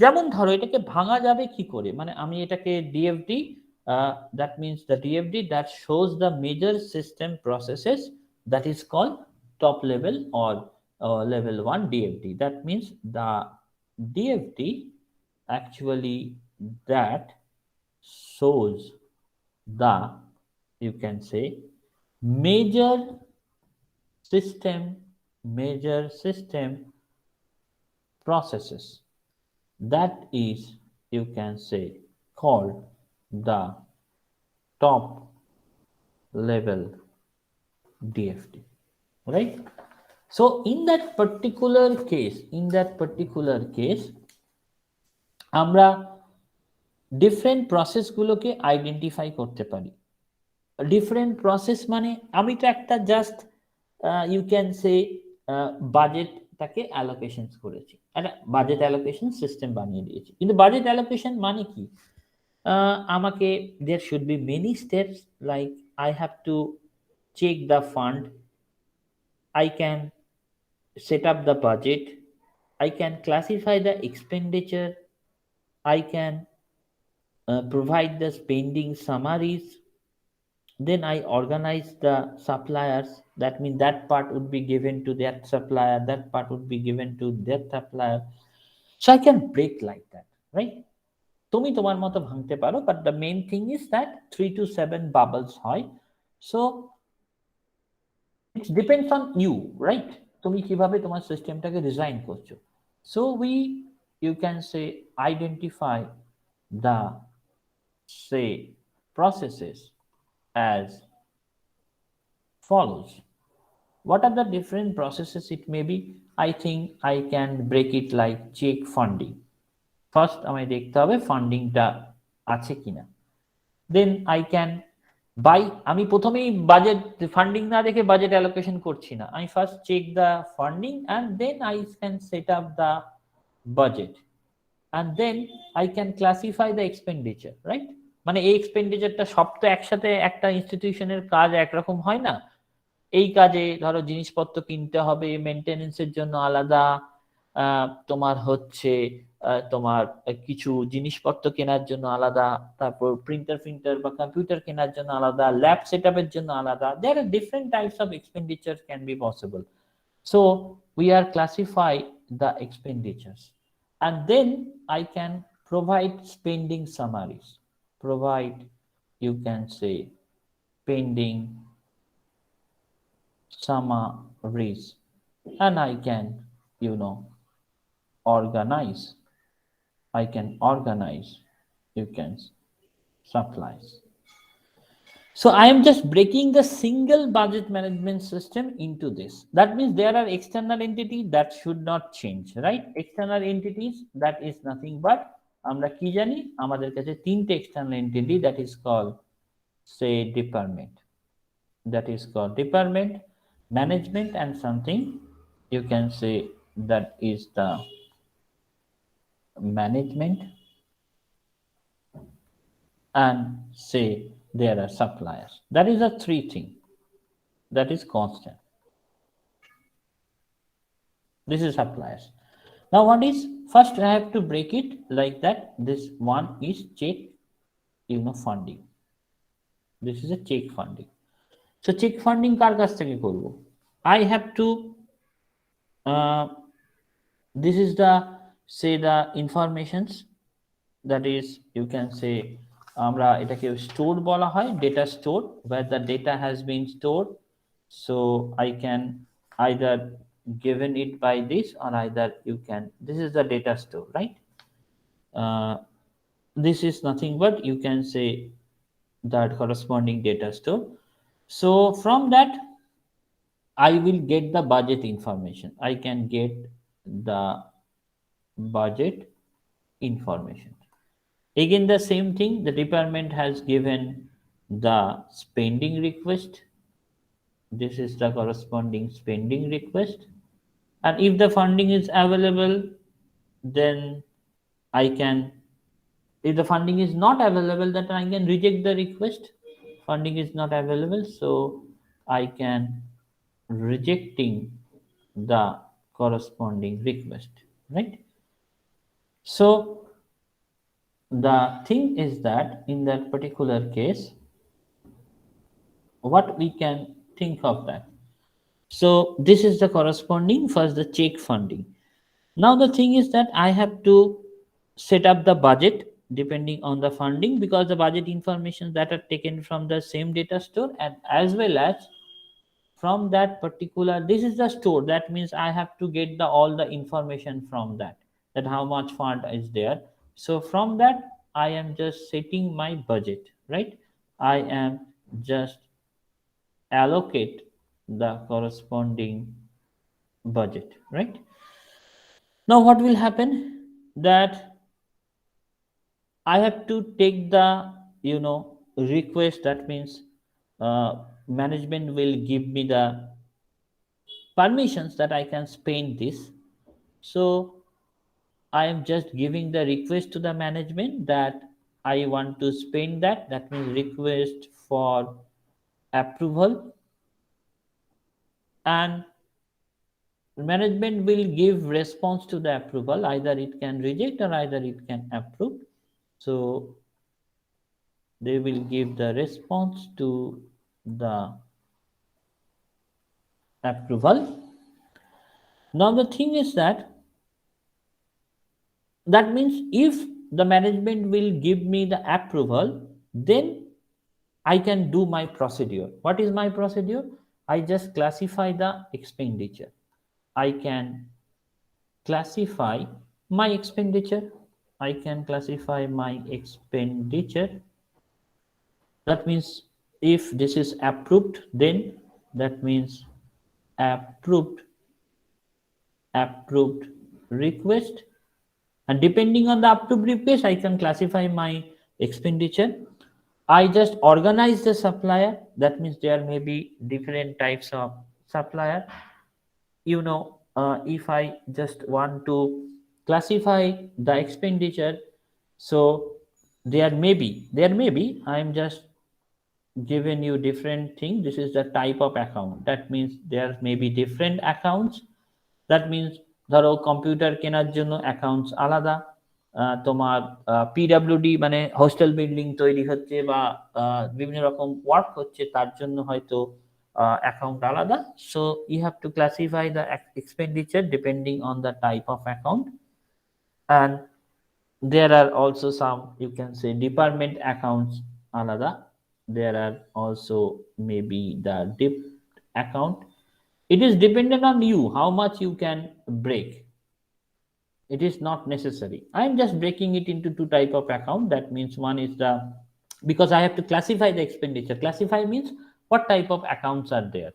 যেমন ধরো এটাকে ভাঙা যাবে কি করে, মানে আমি এটাকে ডিএফডি, that means the DFD that shows the major system processes, that is called top level or level 1 DFD. That means the DFD actually that shows the, you can say, major system processes, that is, you can say, called the top level DFD, right? So in that particular case আমরা different প্রসেসগুলোকে identify করতে পারি। Different process মানে আমি তো একটা just you can say বাজেটটাকে allocations করেছি, একটা বাজেট অ্যালোকেশন সিস্টেম বানিয়ে দিয়েছি, কিন্তু বাজেট অ্যালোকেশন মানে কি, আমাকে there should be many steps, like I have to check the fund, I can set up the budget, I can classify the expenditure, I can provide the spending summaries, then I organize the suppliers, that means that part would be given to that supplier, that part would be given to that supplier. So I can break like that, right? তুমি তোমার মতো ভাঙতে পারো, but the main thing is that 3 to 7 bubbles হয়। So it depends on you, right? তুমি কিভাবে তোমার সিস্টেমটাকে ডিজাইন করছো। So you can say identify the, say, processes as follows. What are the different processes it may be? I think I can break it like check funding. First আমায় দেখতে হবে ফান্ডিংটা আছে কিনা, দেন আই ক্যান বাই, আমি প্রথমেই budget funding না দেখে budget allocation করছি না, আমি first check the funding and then I can set up the budget and then I can classify the expenditure, right? মানে এই এক্সপেন্ডিচারটা সব তো একসাথে একটা ইনস্টিটিউশনের কাজ একরকম হয় না। এই কাজে ধরো জিনিসপত্র কিনতে হবে, মেনটেনেন্সের জন্য আলাদা, তোমার হচ্ছে তোমার কিছু জিনিসপত্র কেনার জন্য আলাদা, তারপর প্রিন্টার বা কম্পিউটার কেনার জন্য আলাদা, ল্যাব সেটআপের জন্য আলাদা। There are different types of expenditure can be possible. So we are classify the expenditures and then I can provide spending summaries, provide, you can say, spending summaries, and I can, organize, you can, supplies. So I am just breaking the single budget management system into this. That means there are external entities that should not change, right? External entities, that is nothing but আমরা কি জানি, আমাদের কাছে তিনটে external entity, that is called, say, department, management, and something, you can say, that is the management, and say there are suppliers. That is the three thing that is constant. This is suppliers. Now what is, first I have to break it like that. This one is check, funding. This is a check funding. So check funding কার কাছ থেকে করব? I have to, this is the, say, the informations, that is, you can say, আমরা এটাকে store বলা হয়, data store, where the data has been stored. So I can either given it by this, or either you can, this is the data store, right? This is nothing but, you can say, that corresponding data store. So from that I will get the budget information. I can get the budget information. Again the same thing, the department has given the spending request. This is the corresponding spending request, and if the funding is available, then I can, if the funding is not available, then I can reject the request. Funding is not available, so I can rejecting the corresponding request, right? So the thing is that in that particular case, what we can think of that. So this is the corresponding first the check funding. Now the thing is that I have to set up the budget depending on the funding, because the budget information that are taken from the same data store, and as well as from that particular, this is the store, that means I have to get the all the information from that, that how much fund is there. So from that I am just setting my budget, right? I am just allocate the corresponding budget, right? Now what will happen, that I have to take the request, that means management will give me the permissions that I can spend this. So I am just giving the request to the management that I want to spend that. That means request for approval, and management will give response to the approval. Either it can reject or either it can approve. So they will give the response to the approval. Now the thing is that means if the management will give me the approval, then I can do my procedure. What is my procedure? I just classify the expenditure. I can classify my expenditure. I can classify my expenditure. That means if this is approved, then that means approved request, and depending on the approved request I can classify my expenditure. I just organize the supplier. That means there may be different types of supplier. If I just want to classify the expenditure, so there may be I'm just given you different thing. This is the type of account. That means there may be different accounts. That means ধরো computer কেনার জন্য accounts আলাদা, তোমার PWD মানে hostel building তৈরি হচ্ছে বা বিভিন্ন রকম ওয়ার্ক হচ্ছে তার জন্য হয়তো অ্যাকাউন্ট আলাদা. So you have to classify the expenditure depending on the type of account. And there are also some, you can say, department accounts alada. There are also maybe the dip account. It is dependent on you how much you can break. It is not necessary. I am just breaking it into two type of account. That means one is the, because I have to classify the expenditure. Classify means what type of accounts are there,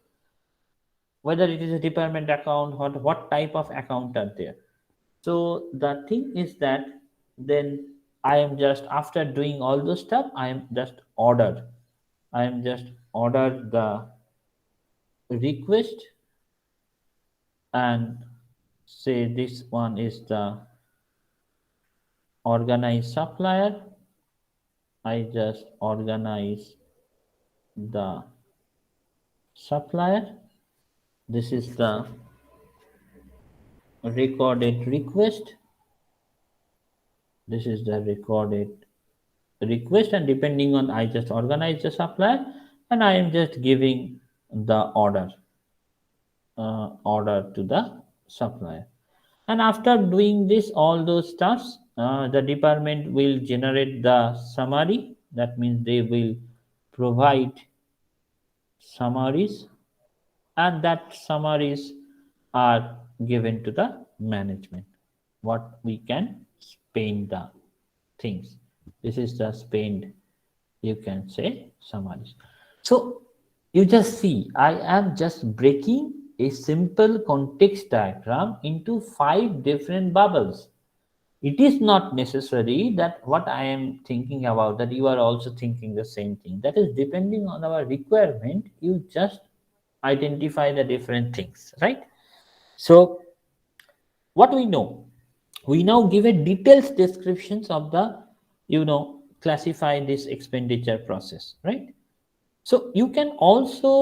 whether it is a department account or what type of account are there. So the thing is that then I am just, after doing all those stuff, I am just order the request and say this one is the organized supplier. I just organize the supplier. This is the recorded request. This is the recorded request, and depending on, I just organize the supplier and I am just giving the order to the supplier. And after doing this all those stuffs, the department will generate the summary. That means they will provide summaries, and that summaries are given to the management, what we can spend the things. This is the spend, you can say, summaries. So you just see I am just breaking a simple context diagram into 5 different bubbles. It is not necessary that what I am thinking about, that you are also thinking the same thing. That is depending on our requirement. You just identify the different things, right? So what we know, we now give a detailed descriptions of the classify this expenditure process, right? So you can also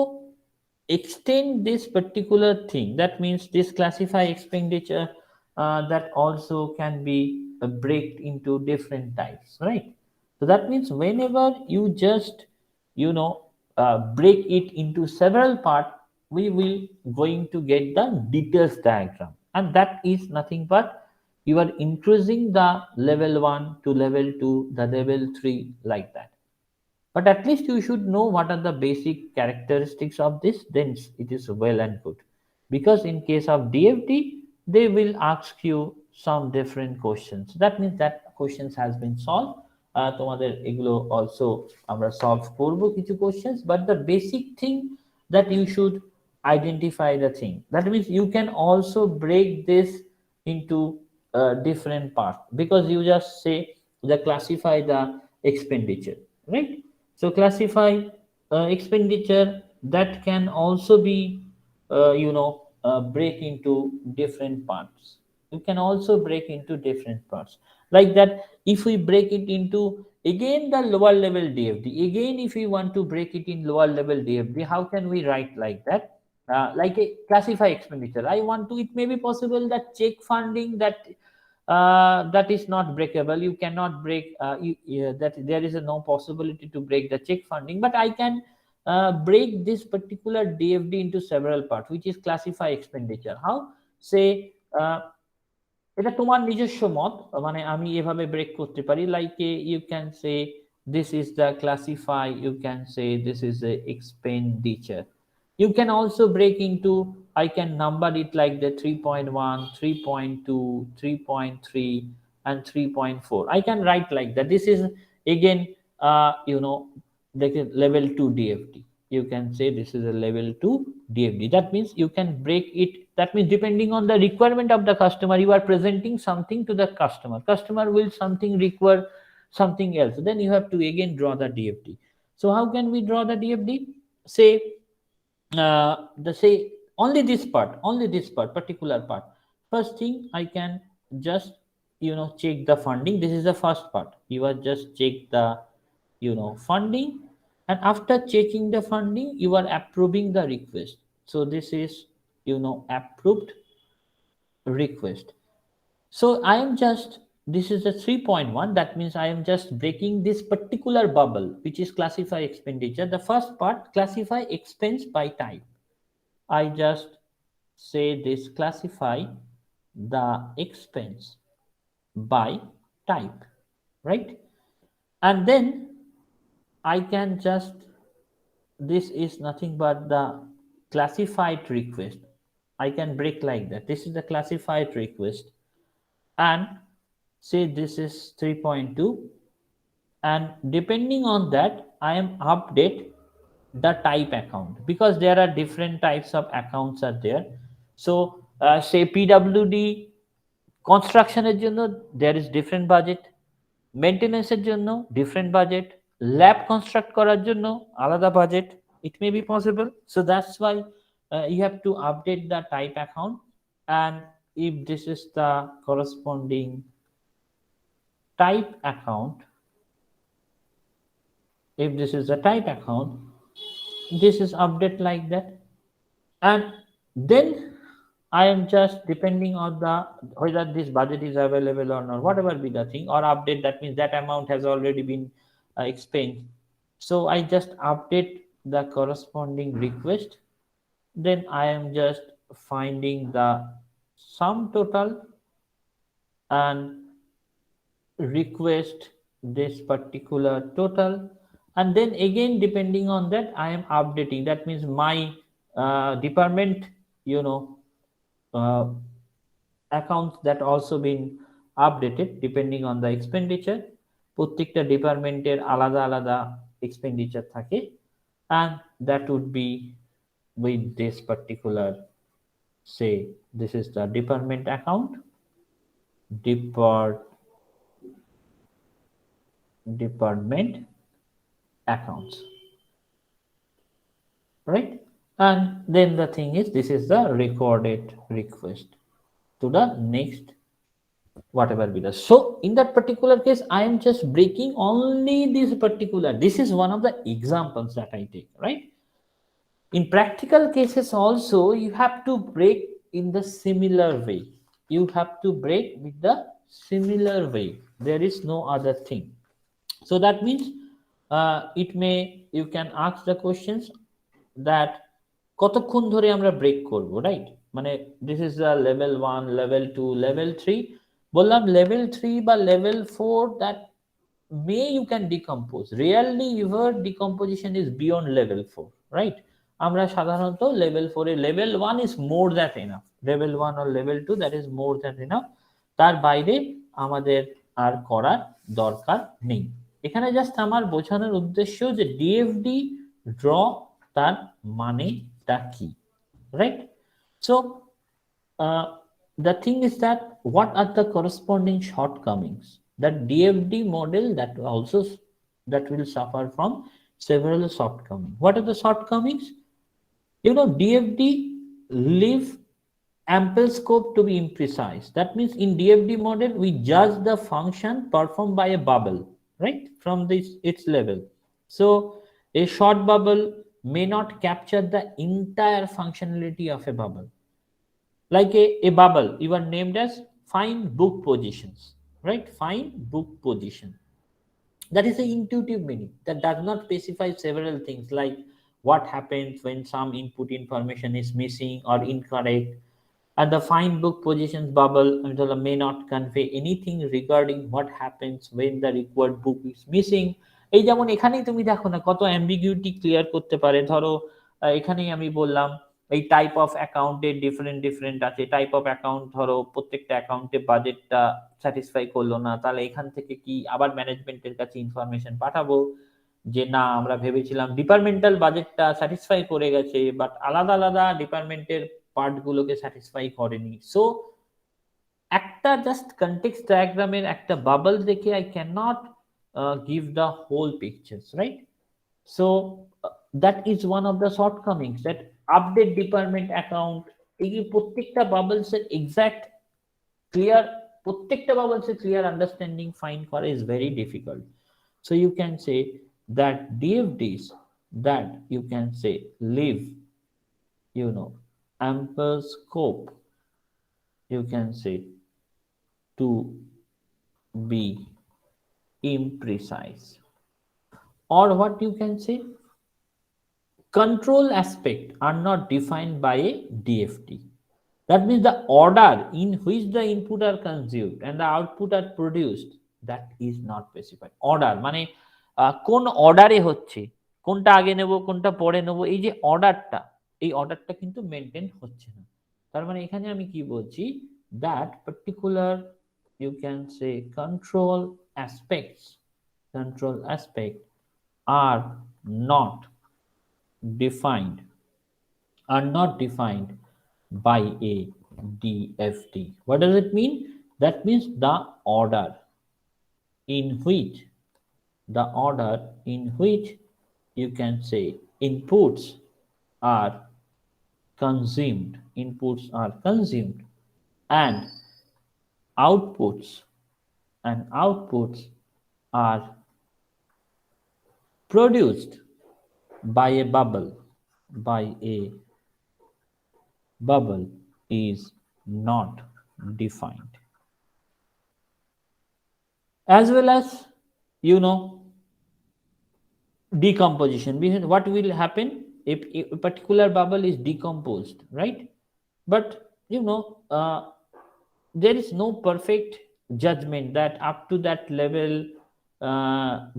extend this particular thing. That means this classify expenditure that also can be break into different types, right? So that means whenever you just break it into several parts, we will going to get the details diagram, and that is nothing but you are increasing the level 1 to level 2, the level 3, like that. But at least you should know what are the basic characteristics of this, then it is well and good. Because in case of DFD, they will ask you some different questions. That means that questions has been solved. তোমাদের এগুলো also আমরা solve করবো কিছু questions, but the basic thing that you should identify the thing. That means you can also break this into different parts, because you just say the classify the expenditure, right? So classify expenditure that can also be break into different parts. You can also break into different parts, like that. If we break it into again the lower level DFD, again if we want to break it in lower level DFD, how can we write like that? Like a classify expenditure, I want to, it may be possible that check funding, that is not breakable. You cannot break that, there is no possibility to break the check funding, but I can break this particular DFD into several parts, which is classify expenditure. How? Say এটা তোমার নিজস্ব মত, মানে আমি এভাবে break করতে পারি, like you can say this is the classify, you can say this is a expenditure. You can also break into, I can number it like the 3.1, 3.2, 3.3 and 3.4. I can write like that. This is again like a level 2 DFD. You can say this is a level 2 DFD. That means you can break it. That means depending on the requirement of the customer, you are presenting something to the customer. Customer will something require something else. Then you have to again draw the DFD. So how can we draw the DFD? Say say only this part, particular part. First thing, I can just check the funding. This is the first part. You are just check the funding, and after checking the funding, you are approving the request. So this is approved request. So I am just, this is a 3.1. That means I am just breaking this particular bubble, which is classify expenditure. The first part, classify expense by type. I just say this classify the expense by type, right? And then I can just, this is nothing but the classified request. I can break like that. This is the classified request, and say this is 3.2, and depending on that, I am update the type account, because there are different types of accounts are there. So say PWD কনস্ট্রাকশনের জন্য there is different budget, মেইনটেনেন্সের জন্য different budget, lab construct করার জন্য আলাদা budget. It may be possible. So that's why you have to update the type account, and if this is the corresponding type account, if this is the type account, this is update like that. And then I am just depending on the whether this budget is available or not, whatever be the thing, or update. That means that amount has already been expensed. So I just update the corresponding request. Then I am just finding the sum total and request this particular total, and then again depending on that I am updating. That means my department accounts that also been updated depending on the expenditure. প্রত্যেকটা ডিপার্টমেন্টের আলাদা আলাদা expenditure থাকে, and that would be with this particular, say this is the department account, department accounts, right? And then the thing is, this is the recorded request to the next whatever be the. So in that particular case, I am just breaking only this particular. This is one of the examples that I take, right? In practical cases also, you have to break in the similar way. You have to break with the similar way. There is no other thing. So that means you can ask the questions that কতক্ষণ ধরে আমরা break করব, right? মানে this is the level 1, level 2, level 3, বললাম level 3 বা level 4 that may you can decompose. Rarely your decomposition is beyond level 4, right? আমরা সাধারণত level 4 A level 1 is more than enough, level 1 or level 2 that is more than enough, তার বাইরে আমাদের আর করার দরকার নেই। এখানে জাস্ট আমার বোঝানোর উদ্দেশ্য যে ডিএফডি ড্র তার মানেটা কি, right? So the thing is that what are the corresponding shortcomings? That DFD model that will suffer from several shortcomings. What are the shortcomings? DFD leave ample scope to be imprecise. That means in DFD model we judge the function performed by a bubble, right, from its level. So a short bubble may not capture the entire functionality of a bubble. Like a bubble, you are named as find book positions, right? Find book position. That is the intuitive meaning. That does not specify several things like what happens when some input information is missing or incorrect. And the find book positions bubble may not convey anything regarding what happens when the required book is missing. এই যেমন এখানেই তুমি দেখো না কত ambiguity clear করতে পারে। ধরো এখানেই আমি বললাম এই টাইপ অফ অ্যাকাউন্টে ডিফারেন্ট আছে। টাইপ অফ অ্যাকাউন্ট ধরো প্রত্যেকটা অ্যাকাউন্টে বাজেটটা স্যাটিসফাই করলো না, তাহলে এখান থেকে কি আবার ম্যানেজমেন্টের কাছে ইনফরমেশন পাঠাবো যে না আমরা ভেবেছিলাম ডিপার্টমেন্টাল বাজেটটা স্যাটিসফাই করে গেছে, বাট আলাদা আলাদা ডিপার্টমেন্টের পার্টগুলোকে স্যাটিসফাই করেনি। সো একটা জাস্ট কনটেক্সট ডায়াগ্রামের একটা বাবল দেখে I can not give the whole pictures, right? So that is one of the shortcomings, that update department account এই প্রত্যেকটা বাবলসের এক্সাক্ট ক্লিয়ার, প্রত্যেকটা বাবলসের ক্লিয়ার আন্ডারস্ট্যান্ডিং ফাইন্ড করা is very difficult. So you can say that DFDs that you can say leave ample scope, you can say, to be imprecise, or what you can say, control aspect are not defined by a DFD. That means the order in which the input are consumed and the output are produced, that is not specified. Order মানে কোন অর্ডারে হচ্ছে, কোনটা আগে নেব কোনটা পরে নেব, এই যে অর্ডারটা, এই অর্ডারটা কিন্তু মেনটেন হচ্ছে না। তার মানে এখানে আমি কি বলছি, that particular you can say control aspects are not defined by a DFD. What does it mean? That means the order in which you can say inputs are consumed and outputs are produced by a bubble is not defined. As well as decomposition. What will happen if a particular bubble is decomposed, right? But there is no perfect judgment that up to that level,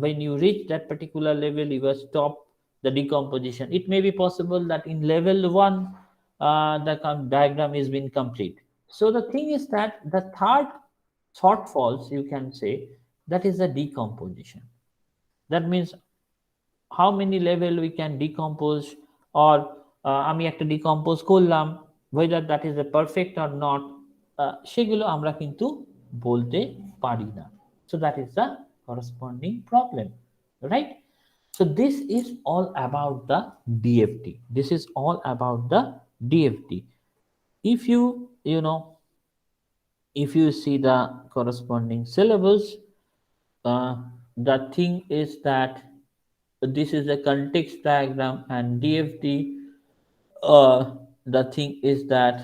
when you reach that particular level you will stop the decomposition. It may be possible that in level 1 the diagram is been complete. So the thing is that the third shortfalls, you can say, that is the decomposition. That means how many level we can decompose, or আমি একটা decompose করলাম, whether that is a perfect or not, সেগুলো আমরা কিন্তু বলতে পারি না। So that is the corresponding problem, right? So this is all about the DFD. If you see the corresponding syllabus, the thing is that this is a context diagram, and DFD the thing is that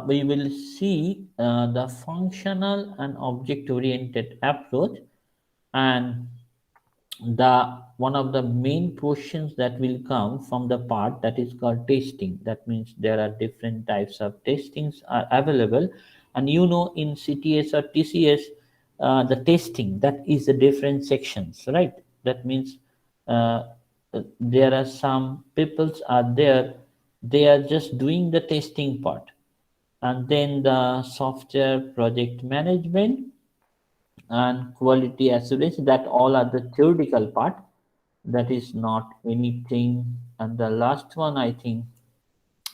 we will see the functional and object oriented approach, and the one of the main questions that will come from the part that is called testing. That means there are different types of testings are available, and you know, in CTS or TCS, the testing, that is the different sections, right? That means uh, there are some peoples are there, they are just doing the testing part, and then the software project management and quality assurance, that all are the theoretical part, that is not anything. And the last one, I think,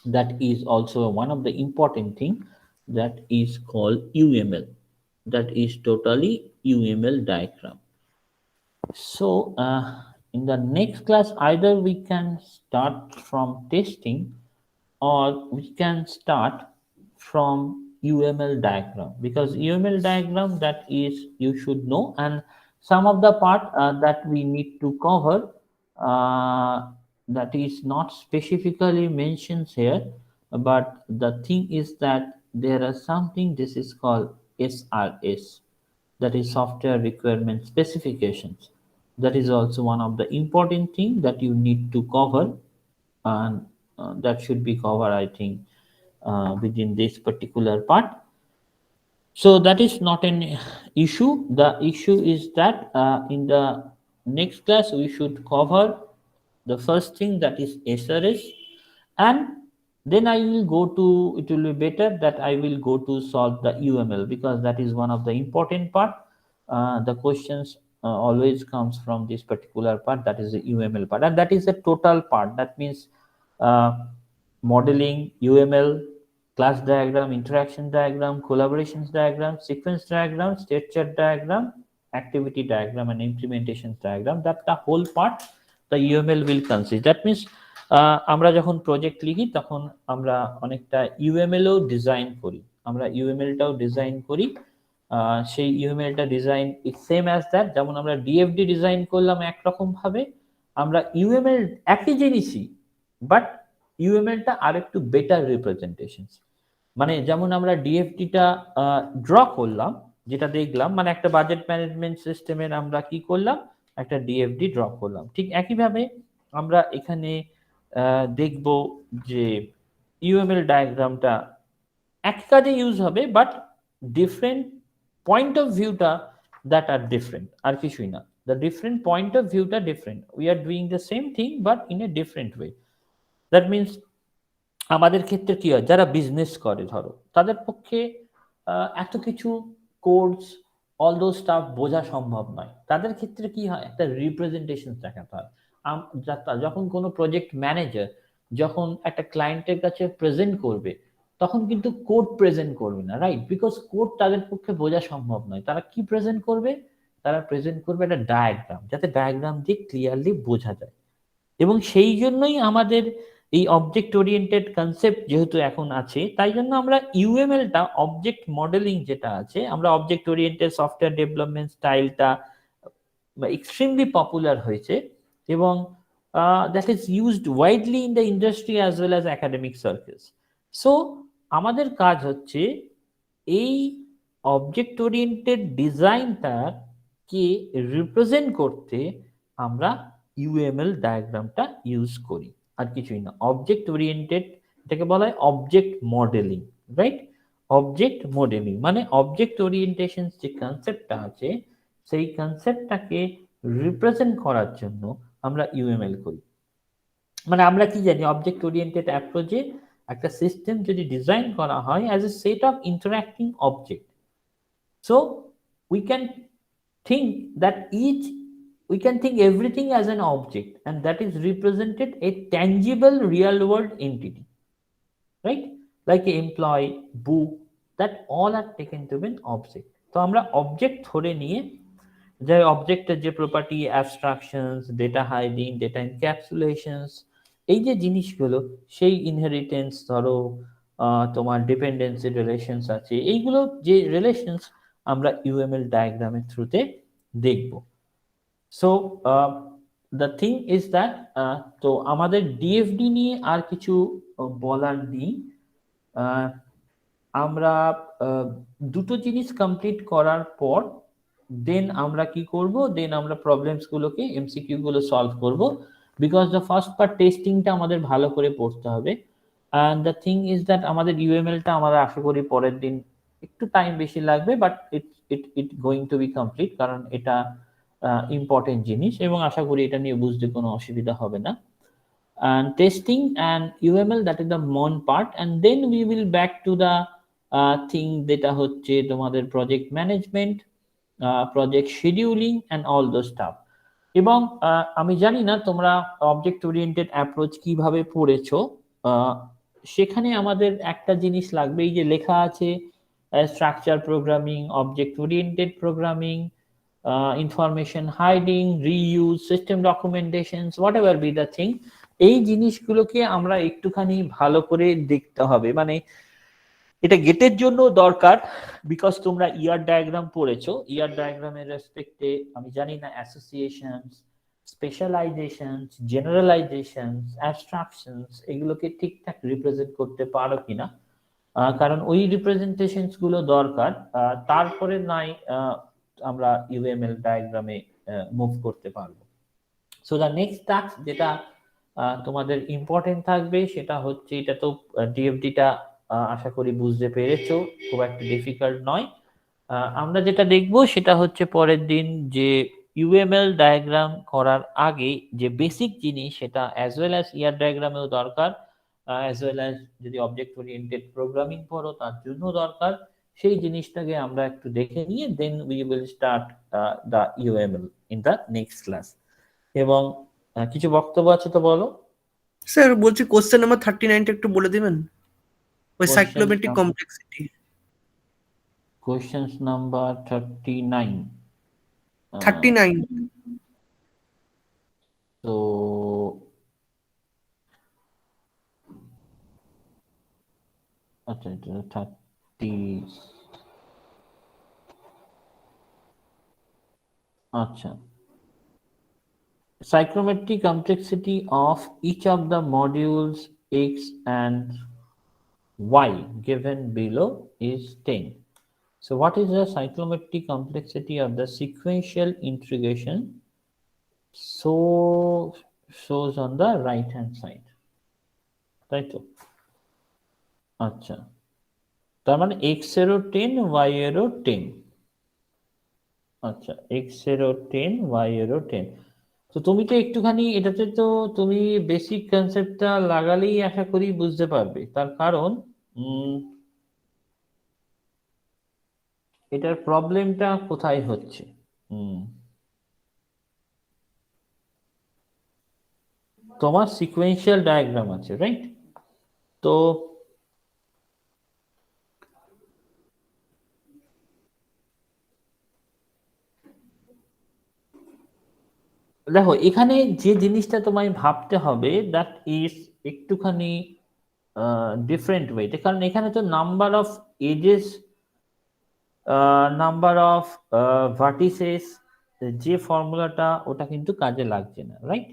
that is also one of the important thing, that is called UML, that is totally UML diagram. So in the next class, either we can start from testing, or we can start from UML diagram, because UML diagram, that is you should know, and some of the part that we need to cover, uh, that is not specifically mentioned here, but the thing is that there are something, this is called SRS, that is software requirement specifications. That is also one of the important thing that you need to cover, and that should be covered, I think, within this particular part. So that is not an issue. The issue is that in the next class we should cover the first thing, that is SRS, and then I will go to, it will be better that I will go to solve the UML, because that is one of the important part. The questions always comes from this particular part, that is the UML part, and that is the total part. That means uh, modeling, UML, class diagram, interaction diagram, collaborations diagram, sequence diagram, state chart diagram, activity diagram, and implementation diagram. That the whole part the UML will consist. That means আমরা যখন project লিখি তখন আমরা অনেকটা UML ও design করি, আমরা ইউএমএলটাও design করি। সেই ইউএমএলটা design is same as that, যেমন আমরা ডিএফডি ডিজাইন করলাম একরকম ভাবে, আমরা ইউএমএল একই জিনিসই, বাট ইউএমএলটা আর একটু বেটার রিপ্রেজেন্টেশন। মানে যেমন আমরা ডিএফডিটা ড্র করলাম, যেটা দেখলাম, মানে একটা বাজেট ম্যানেজমেন্ট সিস্টেমের আমরা কি করলাম, একটা ডিএফডি ড্র করলাম, ঠিক একইভাবে আমরা এখানে দেখব যে ইউএমএল ডায়াগ্রামটা এক কাজে ইউজ হবে, বাট ডিফারেন্ট পয়েন্ট অফ ভিউটা দ্যাট আর ডিফারেন্ট, আর কিছুই না। দ্য ডিফারেন্ট পয়েন্ট অফ ভিউটা different, we are doing the same thing but in a different way. That means আমাদের ক্ষেত্রে কি হয়, যারা বিজনেস করে ধরো, তাদের পক্ষে এত কিছু কোর্স অল দোজ স্টাফ বোঝা সম্ভব নয়। তাদের ক্ষেত্রে কি হয়, একটা রিপ্রেজেন্টেশন দেখাতে হয়। যখন কোনো প্রজেক্ট ম্যানেজার যখন একটা ক্লায়েন্টের কাছে প্রেজেন্ট করবে, তখন কিন্তু কোড প্রেজেন্ট করবে না, রাইট? বিকজ কোড তাদের পক্ষে বোঝা সম্ভব নয়। তারা কি প্রেজেন্ট করবে, তারা প্রেজেন্ট করবে একটা ডায়াগ্রাম, যাতে ডায়াগ্রাম দিয়ে ক্লিয়ারলি বোঝা যায়। এবং সেই জন্যই আমাদের এই অবজেক্ট ওরিয়েন্টেড কনসেপ্ট যেহেতু এখন আছে, তাই জন্য আমরা ইউএমএলটা, অবজেক্ট মডেলিং যেটা আছে, আমরা অবজেক্ট ওরিয়েন্টেড সফটওয়্যার ডেভেলপমেন্ট স্টাইলটা এক্সট্রিমলি পপুলার হয়েছে, এবং that is used widely in the industry as well as academic circles. So আমাদের কাজ হচ্ছে এই অবজেক্ট ওরিয়েন্টেড ডিজাইনটাকে রিপ্রেজেন্ট করতে আমরা ইউএমএল ডায়াগ্রামটা ইউজ করি, আর কিছুই না। অবজেক্ট ওরিয়েন্টেড, এটাকে বলা হয় object modelling, right? Object modelling মানে অবজেক্ট ওরিয়েন্টেশন যে কনসেপ্টটা আছে, সেই কনসেপ্টটাকে রিপ্রেজেন্ট করার জন্য আমরা ইউএমএল করি। মানে আমরা কি জানি, অবজেক্ট ওরিয়েন্টেড অ্যাপ্রোচে একটা সিস্টেম যদি ডিজাইন করা হয় as a set of interacting object, so we can think that we can think everything as an object, and that is represented a tangible real world entity, right? Like a employee, book, that all are taken to be an object. তো আমরা object ধরে নিয়ে, যে অবজেক্টের যে property, অ্যাবস্ট্রাকশনস, data hiding, data এনক্যাপসুলেশনস, এই যে জিনিসগুলো, সেই ইনহেরিটেন্স, ধরো তোমার ডিপেন্ডেন্সি রিলেশনস আছে, এইগুলো যে রিলেশনস আমরা ইউএমএল ডায়াগ্রামের থ্রুতে দেখব। So the thing is that, তো আমাদের ডিএফডি নিয়ে আর কিছু বলার নেই। আমরা দুটো জিনিস কমপ্লিট করার পর দেন আমরা কি করব, দেন আমরা প্রবলেমস গুলোকে এমসিকিউ গুলো সলভ করব, বিকজ দ্য ফার্স্ট পার্ট টেস্টিংটা আমাদের ভালো করে পড়তে হবে। And the thing is that আমাদের ইউএমএলটা আমরা আশা করি পরের দিন একটু টাইম বেশি লাগবে, but it going to be complete, কারণ এটা ইম্পর্টেন্ট জিনিস এবং আশা করি এটা নিয়ে বুঝতে কোনো অসুবিধা হবে না। And testing and UML, that is the main part, and then we will back to the thing যেটা হচ্ছে তোমাদের project management, project scheduling and all those staff. এবং আমি জানি না তোমরা অবজেক্ট ওরিয়েন্টেড অ্যাপ্রোচ কিভাবে পড়েছো, সেখানে আমাদের একটা জিনিস লাগবে, এই যে লেখা আছে structure programming, object oriented programming, information hiding, reuse, system ডকুমেন্টেশনস, what ever be the thing, এই জিনিসগুলোকে আমরা একটুখানি ভালো করে দেখতে হবে। মানে এটা গেটের জন্য দরকার, বিকজ তোমরা ইয়ার ডায়াগ্রাম পড়েছো, ইয়ার ডায়াগ্রামের রেসপেক্টে আমি জানি না অ্যাসোসিয়েশনস, স্পেশালাইজেশনস, জেনারেলাইজেশনস, অ্যাবস্ট্রাকশনস এগুলোকে ঠিকঠাক রিপ্রেজেন্ট করতে পারো কিনা, কারণ ওই রিপ্রেজেন্টেশনস গুলো দরকার, তারপরে নাই আমরা ইউএমএল ডায়াগ্রামে মুভ করতে পারবো। সো দ্য নেক্সট টাস্ক যেটা তোমাদের ইম্পর্টেন্ট থাকবে সেটা হচ্ছে, এটা তো ডিএফডিটা আশা করি বুঝতে পেরেছো, খুব একটা ডিফিকাল্ট নয়। আমরা যেটা দেখবো সেটা হচ্ছে পরের দিন যে ইউএমএল ডায়াগ্রাম করার আগে যে বেসিক জিনিস, সেটা অ্যাজ ওয়েল অ্যাজ ইয়ার ডায়াগ্রামেও দরকার, অ্যাজ ওয়েল অ্যাজ যদি অবজেক্ট ওরিয়েন্টেড প্রোগ্রামিং পড়ো তার জন্য দরকার, সেই জিনিসটাকে আমরা একটু দেখে নিয়ে then we will start the UML in the next class. এবং কিছু বক্তব্য আছে তো বলো। স্যার বলছি কোশ্চেন নাম্বার 39টা একটু বলে দিবেন, ওই সাইক্লোমেট্রিক কমপ্লেক্সিটি। Question number 39। তো আচ্ছা, এটা 30। আচ্ছা, psychrometric complexity of each of the modules X and Y given below is 10. So what is the psychrometric complexity of the sequential integration? So shows on the right hand side, right? আচ্ছা, তার মানে x এরও 10, y এরও 10। আচ্ছা, x এরও 10, y এরও 10। তো তুমি তো একটুখানি এটাতে তো তুমি বেসিক কনসেপ্টটা লাগালেই আশা করি বুঝতে পারবে, তার কারণ এটার প্রবলেমটা কোথায় হচ্ছে। তোমার সিকোয়েন্সিয়াল ডায়াগ্রাম আছে, রাইট? তো দেখো, এখানে যে জিনিসটা তোমায় ভাবতে হবে দ্যাট ইজ একটুখানি ডিফারেন্ট ওয়েতে, কারণ এখানে তো number of edges, number of vertices, যে ফর্মুলাটা ওটা কিন্তু কাজে লাগছে না, রাইট?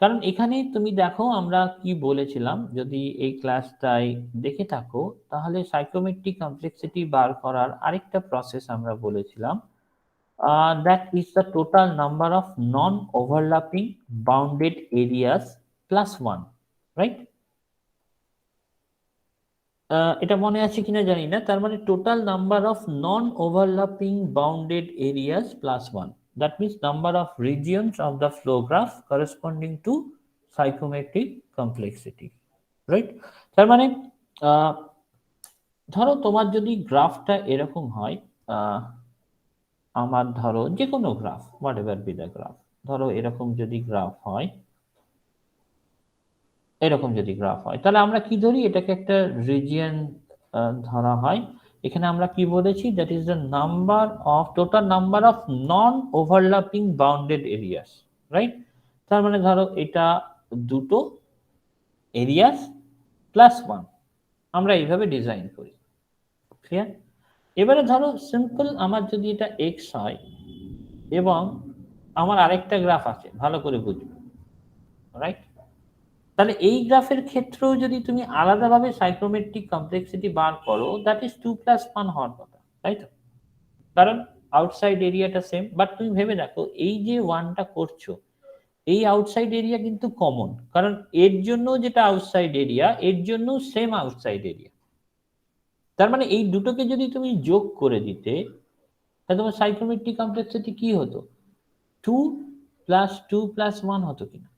কারণ এখানে তুমি দেখো আমরা কি বলেছিলাম, যদি এই ক্লাসটাই দেখে থাকো তাহলে সাইক্লোমেট্রিক কমপ্লেক্সিটি বার করার আরেকটা প্রসেস আমরা বলেছিলাম, that is the total number of non-overlapping bounded areas plus 1, right? এটা মনে আছে কিনা জানি না, তার মানে total number of non overlapping bounded areas plus 1, that means number of regions of the flow graph corresponding to psychometric complexity, right? তার মানে ধরো তোমার যদি গ্রাফটা এরকম হয়, আমার ধরো যে কোনো graph, what ever be the graph, ধরো এরকম যদি গ্রাফ হয়, এরকম যদি গ্রাফ হয়, তাহলে আমরা কি ধরি, এটাকে একটা রিজিয়ন ধরা হয়। এখানে আমরা কি বলেছি, that is the number of total number of non overlapping bounded areas, right? তার মানে ধরো এটা দুটো এরিয়াস প্লাস 1, আমরা এইভাবে ডিজাইন করি, ক্লিয়ার? এবারে ধরো সিম্পল আমার যদি এটা এক্স হয় এবং আমার আরেকটা গ্রাফ আছে, ভালো করে বুঝবো, রাইট? তাহলে এই গ্রাফের ক্ষেত্রেও যদি তুমি আলাদাভাবে সাইক্রোমেট্রিক কমপ্লেক্সিটি বার করো, দ্যাট ইজ 2+1 হওয়ার কথা, তাই তো? কারণ আউটসাইড এরিয়াটা সেম, বাট তুমি ভেবে দেখো এই যে 1টা করছো, এই আউটসাইড এরিয়া কিন্তু কমন, কারণ এর জন্য যেটা আউটসাইড এরিয়া, এর জন্য সেম আউটসাইড এরিয়া। তার মানে এই দুটোকে যদি তুমি যোগ করে দিতে, তাহলে তোমার সাইক্রোমেট্রিক কমপ্লেক্সিটি কি হতো? 2 + 2 + 1 হতো কিনা?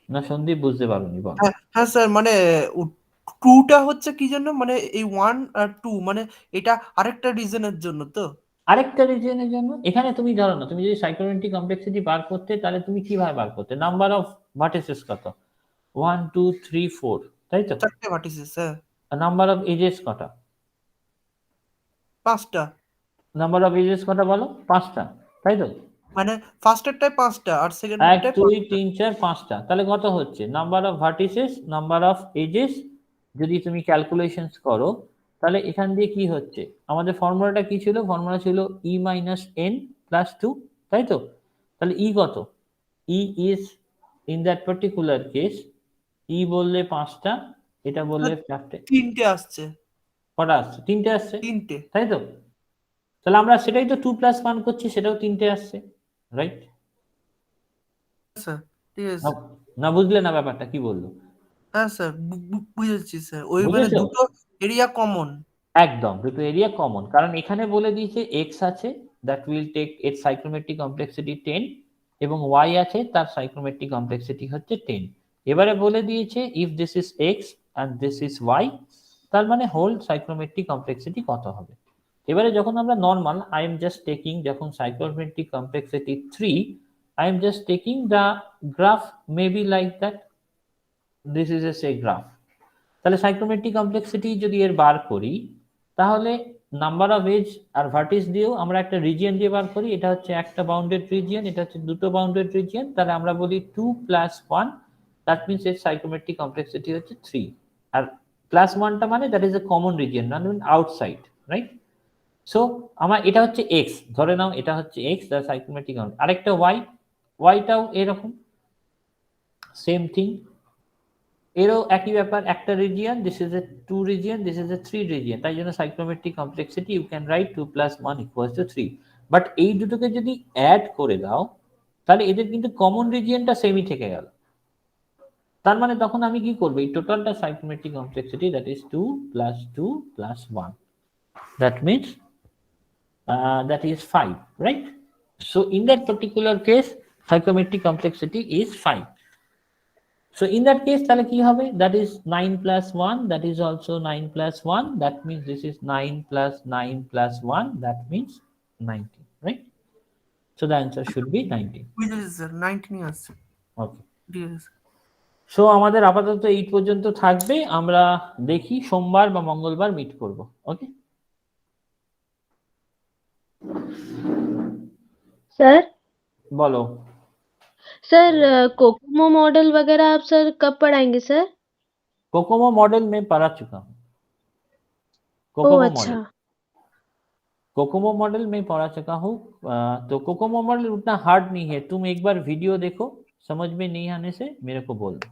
না সন্দীপ বুঝতে পারোনি, বল। হ্যাঁ স্যার, মানে 2টা হচ্ছে কি জন্য, মানে এই 1 আর 2 মানে এটা আরেকটা রিজনের জন্য তো? আরেকটা রিজিয়নের জন্য এখানে তুমি ধরো না, তুমি যদি সাইক্রোমেট্রিক কমপ্লেক্সিটি বার করতে, তাহলে তুমি কিভাবে বার করতে? নাম্বার অফ ভার্টিসেস কত? 1 2 3 4, তাই তো? 4টে ভার্টিসেস, হ্যাঁ। নাম্বার অফ এজেস কটা? 5টা। নাম্বার অফ এজেস কটা বলো? 5টা, তাই তো? মানে ফার্স্টেরটায় 5টা আর 1 সেকেন্ডেরটায় 2 5টা। 3 4 5টা, তাহলে কত হচ্ছে? Number of vertices, number of edges, যদি তুমি ক্যালকুলেশনস করো, তাহলে এখান দিয়ে কি হচ্ছে? আমাদের ফর্মুলাটা কি ছিল? ফর্মুলা ছিল e - n + 2, তাই তো? তাহলে e কত? e is in that particular case, e বললে 5টা, এটা বললে 4টে, 3টে আসছে। কটা আসছে? 3টে আসছে, 3টে। তাই তো? তাহলে আমরা সেটাই তো 2+1 করছি, সেটাও 3টে আসছে, রাইট? স্যার ঠিক আছে। না, না বুঝলে না ব্যাপারটা কি বললো? হ্যাঁ স্যার, বুঝেছি স্যার। ওই মানে বুঝেছো? দুটো এরিয়া কমন। একদম, দুটো এরিয়া কমন, কারণ এখানে বলে দিয়েছে x আছে, দ্যাট উইল টেক এর সাইক্রোমেট্রিক কমপ্লেক্সিটি 10, এবং y আছে, তার সাইক্রোমেট্রিক কমপ্লেক্সিটি হচ্ছে 10। এবারে বলে দিয়েছে if this is x and this is y, তার মানে হোল সাইক্রোমেট্রিক কমপ্লেক্সিটি কত হবে? এবারে যখন আমরা normal, I am just taking, যখন cyclomatic complexity 3, I am just taking the graph maybe like that, this is a say graph. তাহলে cyclomatic complexity যদি এর বার করি, তাহলে নাম্বার অফ এজ আর ভার্টিস দিয়েও আমরা একটা রিজিয়ন দিয়ে বার করি, এটা হচ্ছে একটা বাউন্ডেড রিজিয়ন, এটা হচ্ছে দুটো বাউন্ডেড রিজিয়ন, তাহলে আমরা বলি 2+1, দ্যাট মিনস এর সাইক্রোমেট্রিক কমপ্লেক্সিটি হচ্ছে 3। আর +1টা মানে that is a common region, not mean outside, right? So আমার এটা হচ্ছে এক্স, ধরে নাও এটা হচ্ছে এক্স, দ্য সাইক্রোমেট্রিক, আরেকটা ওয়াই, ওয়াইটাও এরকম সেম থিং, এরও একই ব্যাপার, একটা region, this is a 2 region, this is a 3 region, তাই জন্য cyclomatic complexity you can write 2+1 = 3। But এই দুটোকে যদি অ্যাড করে দাও, তাহলে এদের কিন্তু কমন রিজিয়নটা সেমই থেকে গেল। তার মানে তখন আমি কি করব? এই টোটালটা সাইক্রোমেট্রিক complexity, that is 2 + 2 + 1, that means that is 5, right? So in that particular case, psychometric complexity is 5. So in that case, তাহলে কি হবে? That is 9 + 1, that is also 9 + 1, that means this is 9 + 9 + 1, that means 19, right? So the answer should be 19. বুঝেছি sir, 19ই আসছে। Okay. ঠিক আছে। So আমাদের আপাতত এই পর্যন্ত থাকবে, আমরা দেখি সোমবার বা মঙ্গলবার মিট করব। ওকে सर বলো। सर कोकोमो मॉडल वगैरह आप सर कब पढ़ाएंगे सर? कोकोमो मॉडल में पढ़ा चुका हूँ। ओ कोकोमो अच्छा। मॉडल, कोकोमो मॉडल में पढ़ा चुका हूँ। तो कोकोमो मॉडल उतना हार्ड नहीं है, तुम एक बार वीडियो देखो, समझ में नहीं आने से मेरे को बोल दो,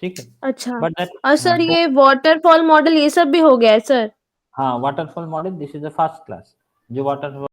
ठीक है? अच्छा। बट दैट, और सर ये वाटरफॉल मॉडल ये सब भी हो गया है सर? हाँ waterfall model, this is the first class, जो वाटरफॉल